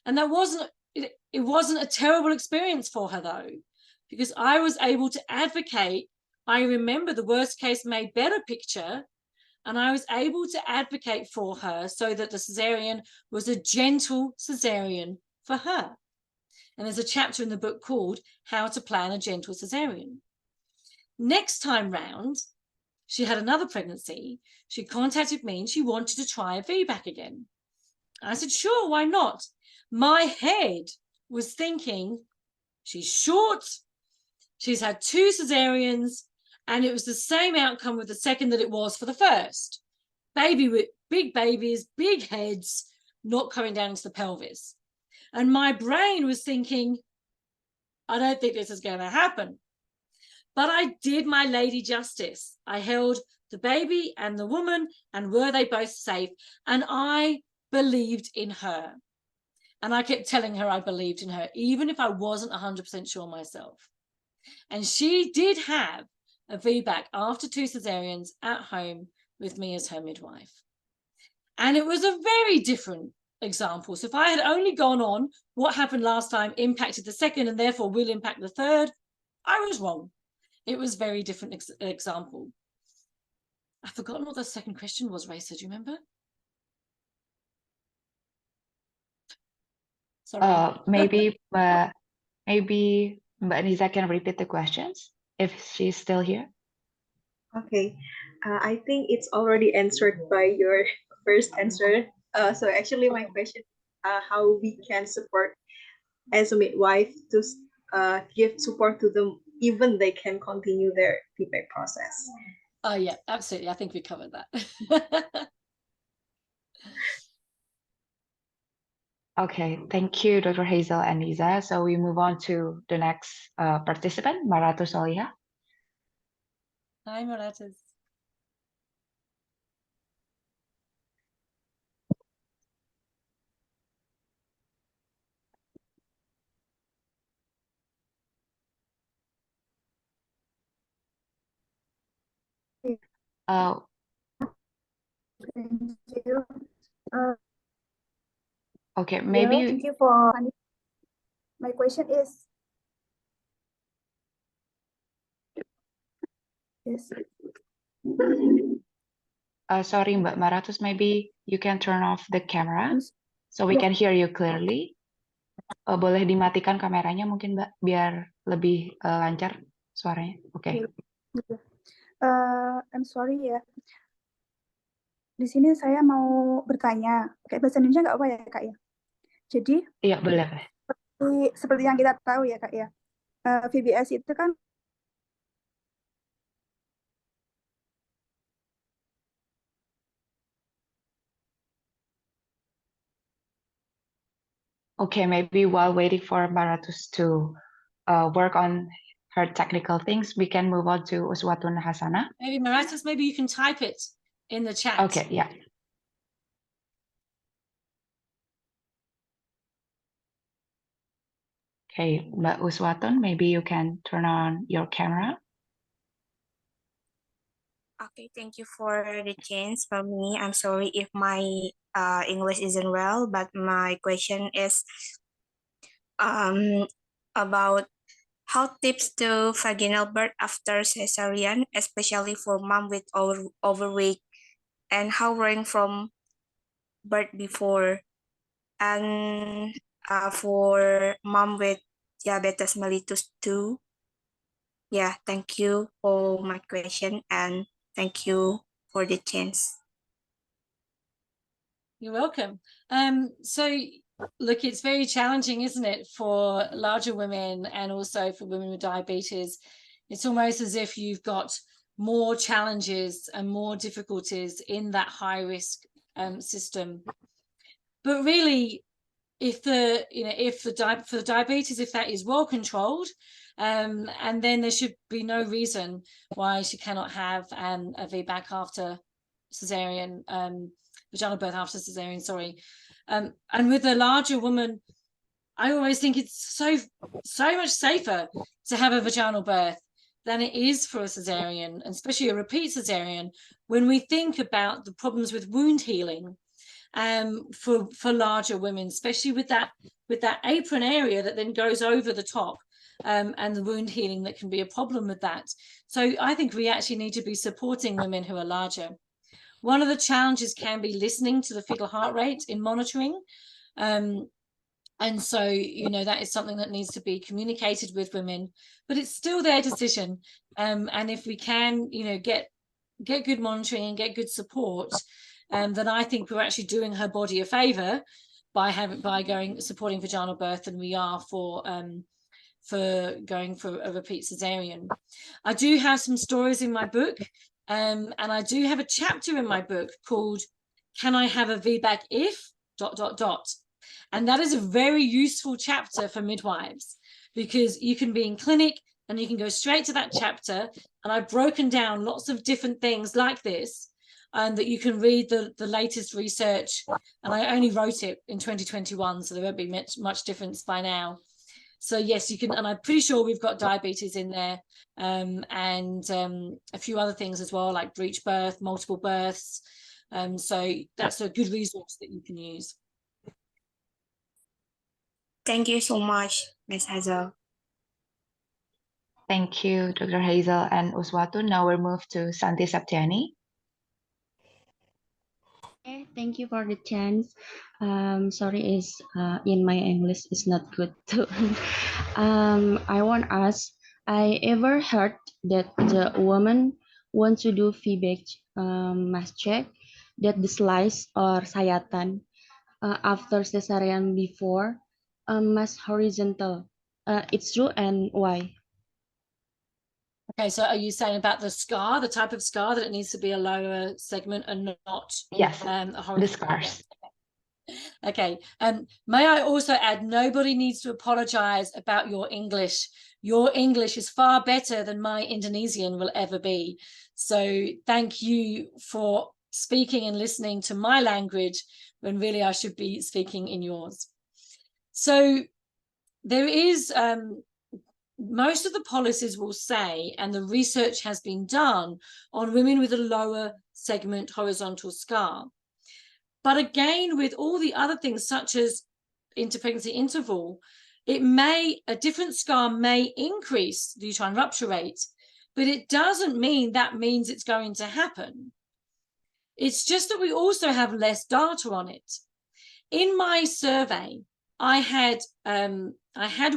And that it wasn't a terrible experience for her though, because I was able to advocate. I remember the worst case made better picture, and I was able to advocate for her so that the cesarean was a gentle cesarean for her. And there's a chapter in the book called How to Plan a Gentle Cesarean. Next time round, she had another pregnancy. She contacted me and she wanted to try a VBAC again. I said, sure, why not? My head was thinking, she's short, she's had 2 cesareans, and it was the same outcome with the second that it was for the first. Baby with big babies, big heads, not coming down into the pelvis. And my brain was thinking, I don't think this is going to happen. But I did my lady justice. I held the baby and the woman, and were they both safe? And I believed in her. And I kept telling her I believed in her, even if I wasn't 100% sure myself. And she did have a VBAC after 2 cesareans at home with me as her midwife. And it was a very different example. So if I had only gone on what happened last time impacted the second and therefore will impact the third, I was wrong. It was a very different example. I've forgotten what the second question was, Risya. Do you remember? Sorry. Maybe Mbak Niza can repeat the questions if she's still here. Okay, I think it's already answered by your first answer. So actually my question, how we can support as a midwife to give support to them, even they can continue their VBAC process. Oh yeah, absolutely. I think we covered that. Okay, thank you, Dr. Hazel and Niza. So we move on to the next participant, Maratu Soliha. Hi, Maratus. Thank you. Okay, maybe Thank you for my question is yes. sorry, Mbak Maratus, maybe you can turn off the camera so we Yeah. can hear you clearly. Boleh dimatikan kameranya mungkin, Mbak, biar lebih lancar suaranya. Oke. I'm sorry ya. Di sini saya mau bertanya, kayak bahasa Indonesia nggak apa ya Kak ya? Jadi Iya, boleh. seperti yang kita tahu ya Kak ya, VBS itu kan Okay, maybe while waiting for Maratus to work on her technical things, we can move on to Uswatun Hasana. Maybe Maratus, maybe you can type it in the chat. Okay, yeah. Okay, Mbak Uswatun, maybe you can turn on your camera. Okay, thank you for the chance for me. I'm sorry if my English isn't well, but my question is about how tips to vaginal birth after cesarean, especially for mom with overweight, and how rank from birth before, and for mom with diabetes mellitus too. Yeah, thank you for my question and thank you for the chance. You're welcome. So look, it's very challenging, isn't it, for larger women and also for women with diabetes. It's almost as if you've got more challenges and more difficulties in that high risk system. But really, if the for the diabetes, if that is well controlled, and then there should be no reason why she cannot have a VBAC after cesarean, vaginal birth after cesarean, sorry. And with a larger woman, I always think it's so much safer to have a vaginal birth than it is for a cesarean, and especially a repeat cesarean, when we think about the problems with wound healing for larger women, especially with that apron area that then goes over the top, and the wound healing that can be a problem with that. So I think we actually need to be supporting women who are larger. One of the challenges can be listening to the fetal heart rate in monitoring. And so, that is something that needs to be communicated with women, but it's still their decision. And if we can, get good monitoring and get good support, then I think we're actually doing her body a favor by supporting vaginal birth than we are for going for a repeat cesarean. I do have some stories in my book, and I do have a chapter in my book called "Can I Have a VBAC If?" ... And that is a very useful chapter for midwives, because you can be in clinic and you can go straight to that chapter. And I've broken down lots of different things like this, and that you can read the latest research. And I only wrote it in 2021, so there won't be much difference by now. So yes, you can, and I'm pretty sure we've got diabetes in there, and a few other things as well, like breech birth, multiple births. So that's a good resource that you can use. Thank you so much, Ms. Hazel. Thank you, Dr. Hazel and Uswatu. Now we'll move to Santi Saptiani. Okay, thank you for the chance. Sorry, in my English is not good too. I want to ask, I ever heard that the woman want to do VBAC must check that the slice or sayatan after cesarean before must horizontal. It's true, and why? Okay, so are you saying about the scar, the type of scar, that it needs to be a lower segment and not Yes, a the horizontal? scars. Okay. May I also add, nobody needs to apologize about your English. Your English is far better than my Indonesian will ever be. So thank you for speaking and listening to my language when really I should be speaking in yours. So there is, most of the policies will say, and the research has been done on women with a lower segment horizontal scar. But again, with all the other things such as interpregnancy interval, a different scar may increase the uterine rupture rate, but it doesn't mean that means it's going to happen. It's just that we also have less data on it. In my survey, I had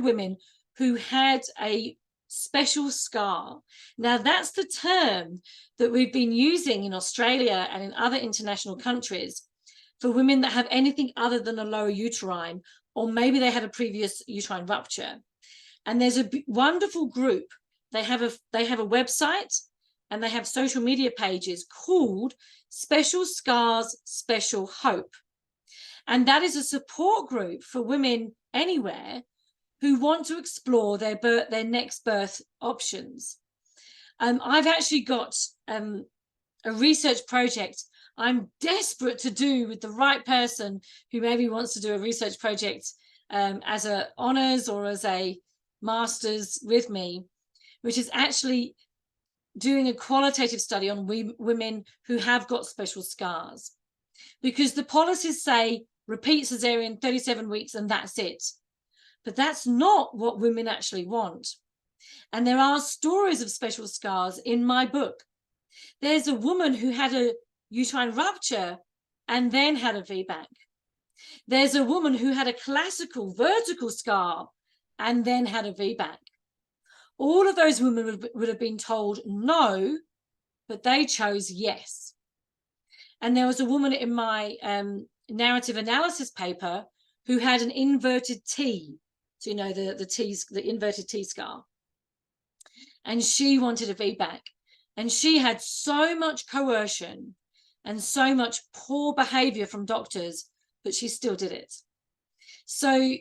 women who had a special scar. Now, that's the term that we've been using in Australia and in other international countries for women that have anything other than a lower uterine, or maybe they had a previous uterine rupture. And there's a wonderful group. They have a website and they have social media pages called Special Scars, Special Hope. And that is a support group for women anywhere who want to explore their next birth options. I've actually got a research project I'm desperate to do with the right person who maybe wants to do a research project as a honours or as a master's with me, which is actually doing a qualitative study on women who have got special scars. Because the policies say repeat cesarean 37 weeks and that's it. But that's not what women actually want. And there are stories of special scars in my book. There's a woman who had a uterine rupture and then had a VBAC. There's a woman who had a classical vertical scar and then had a VBAC. All of those women would have been told no, but they chose yes. And there was a woman in my narrative analysis paper who had an inverted T. So, you know, the inverted T scar. And she wanted a VBAC. And she had so much coercion and so much poor behavior from doctors, but she still did it. So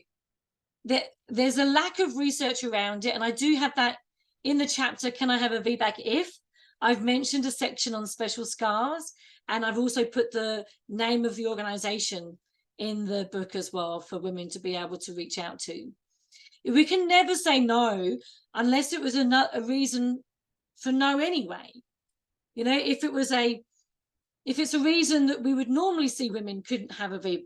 there's a lack of research around it. And I do have that in the chapter, Can I Have a VBAC If? I've mentioned a section on special scars, and I've also put the name of the organization in the book as well for women to be able to reach out to. We can never say no unless it was a reason for no anyway. You know, if it's a reason that we would normally see women couldn't have a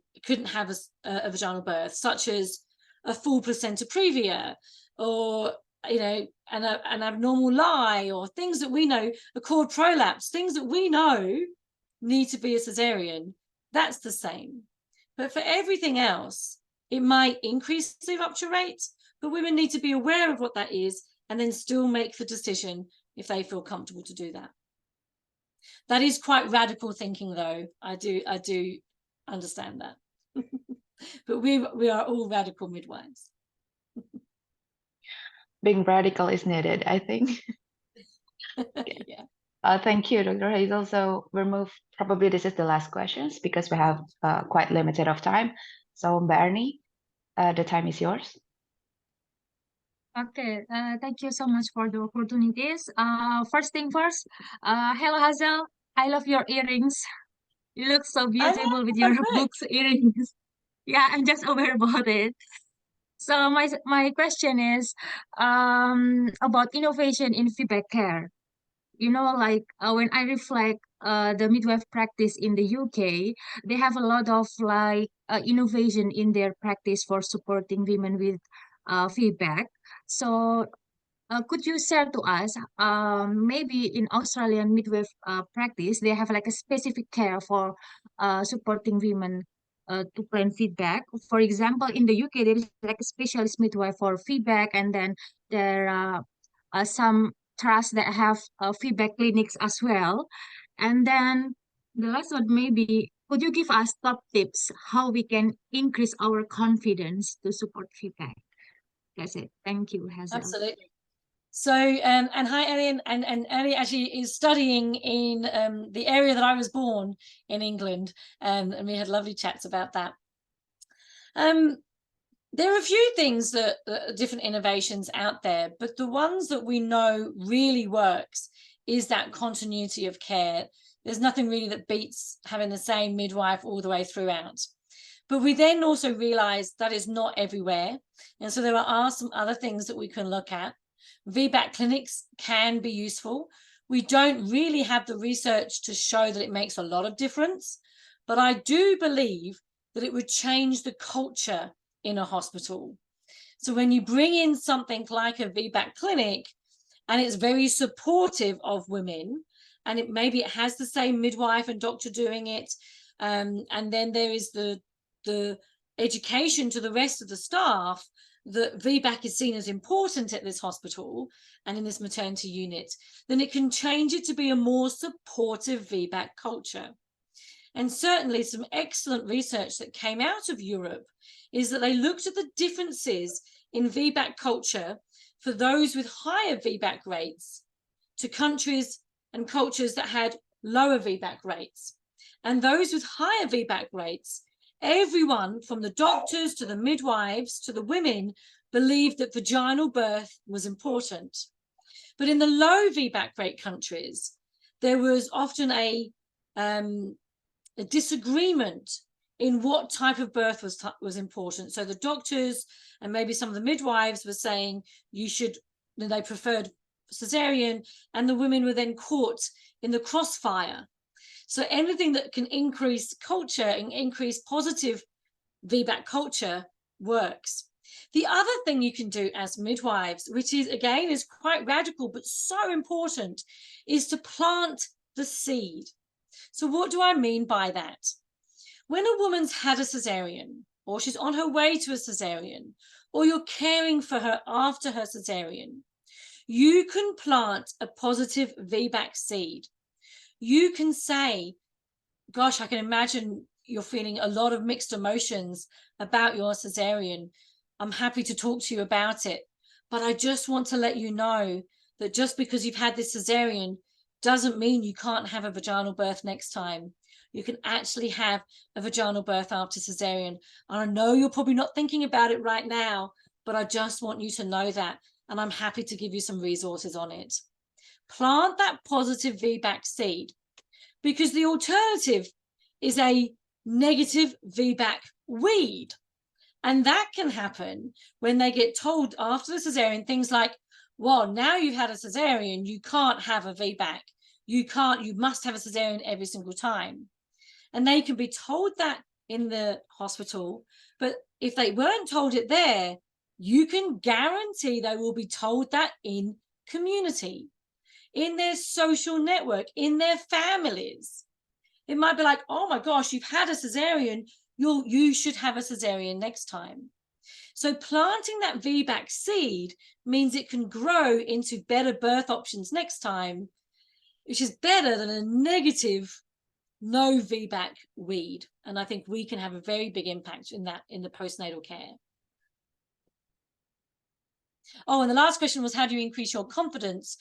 vaginal birth, such as a full placenta previa, or you know, an abnormal lie, or things that we know, a cord prolapse, things that we know need to be a cesarean, that's the same. But for everything else, it might increase the rupture rate, but women need to be aware of what that is and then still make the decision if they feel comfortable to do that. That is quite radical thinking, though. I do understand that. But we are all radical midwives. Being radical is needed, I think. Yeah. Thank you, Dr. Hazel. So we'll move, probably this is the last questions because we have quite limited of time. So Mbak Ernie, the time is yours. Okay, thank you so much for the opportunities. First thing first, hello Hazel, I love your earrings. You look so beautiful with your books earrings. Yeah, I'm just aware about it. So my question is about innovation in feedback care. You know, like when I reflect the midwife practice in the UK, they have a lot of like innovation in their practice for supporting women with feedback. So could you share to us, maybe in Australian midwife practice, they have like a specific care for supporting women to plan feedback. For example, in the UK, there is like a specialist midwife for feedback, and then there are some trusts that have feedback clinics as well. And then the last one, maybe, could you give us top tips how we can increase our confidence to support feedback? That's it. Thank you, Hazel. Absolutely. So, and hi, Ellie, and Ellie actually is studying in the area that I was born in England, and we had lovely chats about that. There are a few things that different innovations out there, but the ones that we know really works is that continuity of care. There's nothing really that beats having the same midwife all the way throughout. But we then also realize that is not everywhere. And so there are some other things that we can look at. VBAC clinics can be useful. We don't really have the research to show that it makes a lot of difference, but I do believe that it would change the culture in a hospital. So when you bring in something like a VBAC clinic and it's very supportive of women, and maybe it has the same midwife and doctor doing it, and then there is the education to the rest of the staff that VBAC is seen as important at this hospital and in this maternity unit, then it can change it to be a more supportive VBAC culture. And certainly some excellent research that came out of Europe is that they looked at the differences in VBAC culture for those with higher VBAC rates to countries and cultures that had lower VBAC rates. And those with higher VBAC rates, everyone from the doctors to the midwives to the women believed that vaginal birth was important. But in the low VBAC rate countries, there was often a disagreement in what type of birth was important. So the doctors and maybe some of the midwives were saying they preferred Caesarean, and the women were then caught in the crossfire. So anything that can increase culture and increase positive VBAC culture works. The other thing you can do as midwives, which is again is quite radical but so important, is to plant the seed. So what do I mean by that? When a woman's had a Caesarean, or she's on her way to a Caesarean, or you're caring for her after her Caesarean, you can plant a positive VBAC seed. You can say, gosh, I can imagine you're feeling a lot of mixed emotions about your Caesarean. I'm happy to talk to you about it, but I just want to let you know that just because you've had this Caesarean doesn't mean you can't have a vaginal birth next time. You can actually have a vaginal birth after Caesarean. And I know you're probably not thinking about it right now, but I just want you to know that, and I'm happy to give you some resources on it. Plant that positive VBAC seed, because the alternative is a negative VBAC weed. And that can happen when they get told after the Caesarean things like, well, now you've had a Caesarean, you can't have a VBAC. You must have a Caesarean every single time. And they can be told that in the hospital, but if they weren't told it there, you can guarantee they will be told that in community, in their social network, in their families. It might be like, oh my gosh, you've had a Caesarean, you should have a Caesarean next time. So planting that VBAC seed means it can grow into better birth options next time, which is better than a negative no VBAC weed. And I think we can have a very big impact in that, in the postnatal care. Oh, and the last question was, how do you increase your confidence?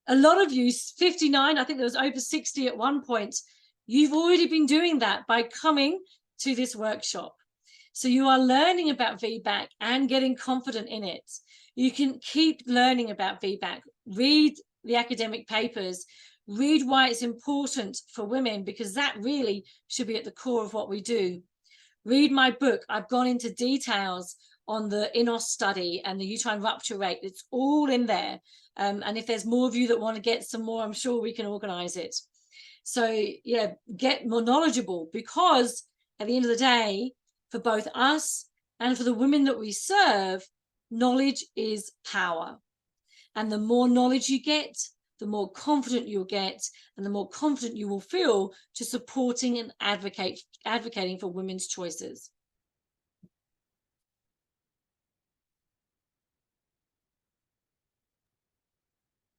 A lot of you, 59, I think there was over 60 at one point, you've already been doing that by coming to this workshop. So you are learning about VBAC and getting confident in it. You can keep learning about VBAC, read the academic papers, read why it's important for women, because that really should be at the core of what we do. Read my book. I've gone into details on the INOS study and the uterine rupture rate. It's all in there. And if there's more of you that want to get some more, I'm sure we can organize it. So yeah, get more knowledgeable, because at the end of the day, for both us and for the women that we serve, knowledge is power. And the more knowledge you get, the more confident you'll get, and the more confident you will feel to supporting and advocating for women's choices.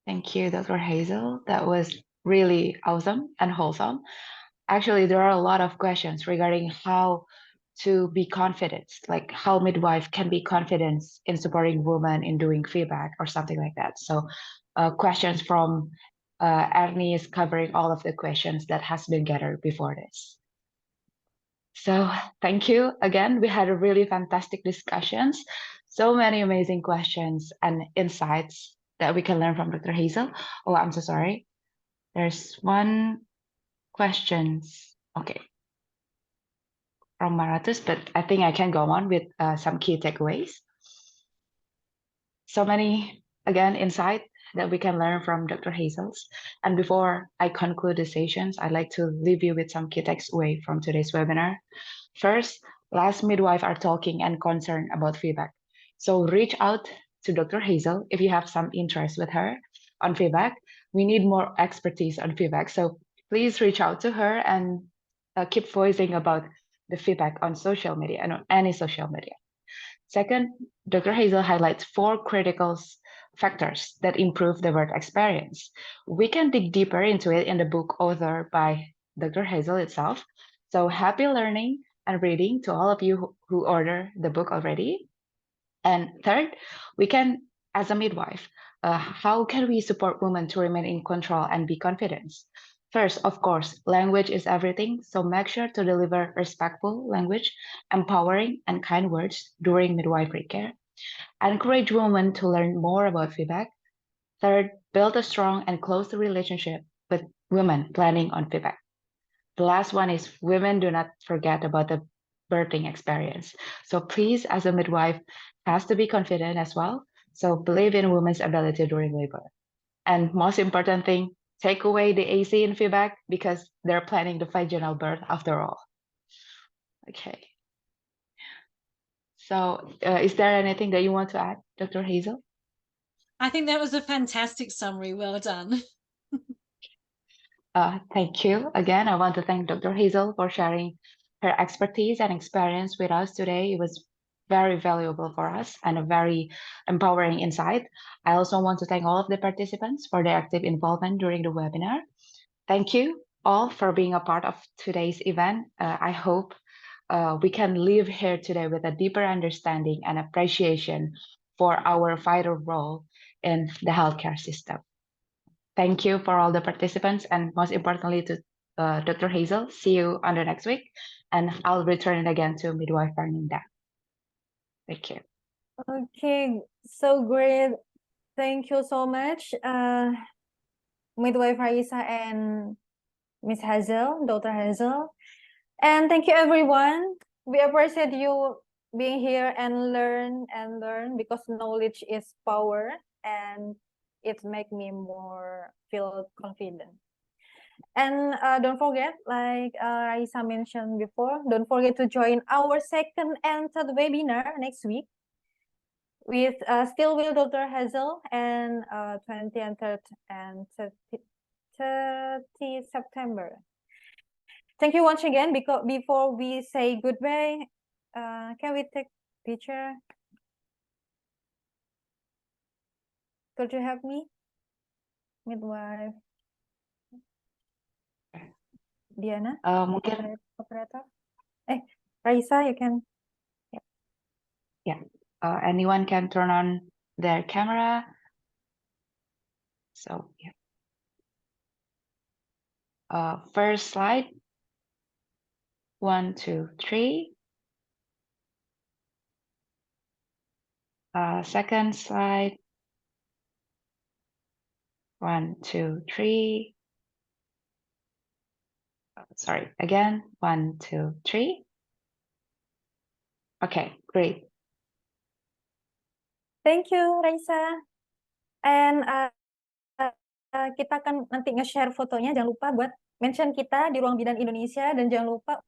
Thank you, Dr. Hazel. That was really awesome and wholesome. Actually, there are a lot of questions regarding how to be confident, like how midwife can be confident in supporting women in doing feedback or something like that. So questions from Ernie is covering all of the questions that has been gathered before this. So thank you again. We had a really fantastic discussions, so many amazing questions and insights that we can learn from Dr. Hazel. Oh, I'm so sorry. There's one questions. Okay. From Maratus, but I think I can go on with some key takeaways. So many, again, insight that we can learn from Dr. Hazel's. And before I conclude the sessions, I'd like to leave you with some key takeaways from today's webinar. First, last midwife are talking and concerned about feedback. So reach out to Dr. Hazel if you have some interest with her on feedback. We need more expertise on feedback. So please reach out to her and keep voicing about the feedback on social media and on any social media. Second, Dr. Hazel highlights 4 critical factors that improve the birth experience. We can dig deeper into it in the book authored by Dr. Hazel itself. So happy learning and reading to all of you who order the book already. And third, we can, as a midwife, how can we support women to remain in control and be confident? First, of course, language is everything, so make sure to deliver respectful language, empowering and kind words during midwifery care. Encourage women to learn more about feedback. Third, build a strong and close relationship with women planning on feedback. The last one is women do not forget about the birthing experience. So please, as a midwife, has to be confident as well. So believe in women's ability during labor. And most important thing, take away the AC in feedback because they're planning the vaginal birth after all. Okay. So is there anything that you want to add, Dr. Hazel? I think that was a fantastic summary. Well done. Thank you. Again, I want to thank Dr. Hazel for sharing her expertise and experience with us today. It was very valuable for us and a very empowering insight. I also want to thank all of the participants for their active involvement during the webinar. Thank you all for being a part of today's event. I hope we can leave here today with a deeper understanding and appreciation for our vital role in the healthcare system. Thank you for all the participants and most importantly to Dr. Hazel. See you on the next week and I'll return it again to Midwife Fernanda. Thank you. Okay, so great. Thank you so much, Midwife Risya and Miss Hazel, Dr. Hazel. And thank you, everyone. We appreciate you being here and learn because knowledge is power and it makes me more feel confident. And don't forget, like Raisa mentioned before, don't forget to join our second and third webinar next week with still with Dr. Hazel and 20 and 30 and 30 September. Thank you once again. Because before we say goodbye, can we take picture? Could you help me, Midwife Diana? Mungkin Operator. Raisa, you can. Yeah. Anyone can turn on their camera. So yeah. First slide. 1, 2, 3. Second slide. 1, 2, 3. Sorry, again. 1, 2, 3. Okay, great. Thank you, Raisa. And kita akan nanti nge-share fotonya. Jangan lupa buat mention kita di Ruang Bidan Indonesia, dan jangan lupa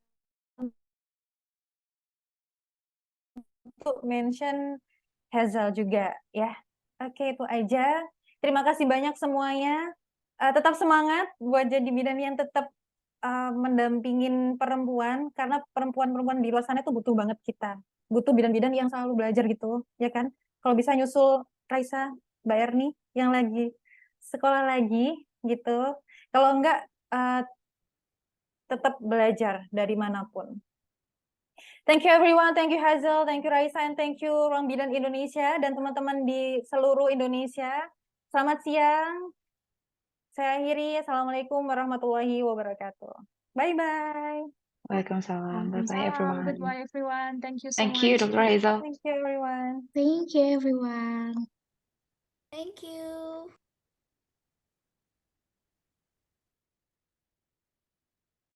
untuk mention Hazel juga ya. Oke, itu aja. Terima kasih banyak semuanya. Tetap semangat buat jadi bidan yang tetap mendampingin perempuan, karena perempuan-perempuan di luar sana itu butuh banget kita. Butuh bidan-bidan yang selalu belajar gitu, ya kan? Kalau bisa nyusul Raisa, Mbak Erni yang lagi sekolah lagi gitu. Kalau enggak tetap belajar dari manapun. Thank you everyone, thank you Hazel, thank you Raisa, and thank you Ruang Bidan Indonesia dan teman-teman di seluruh Indonesia. Selamat siang. Saya akhiri. Assalamualaikum warahmatullahi wabarakatuh. Bye-bye. Waalaikumsalam. Bye-bye, Waalaikumsalam. everyone. Goodbye, everyone. Thank you so Thank you, much. Dr. Hazel. Thank you everyone. Thank you, everyone. Thank you.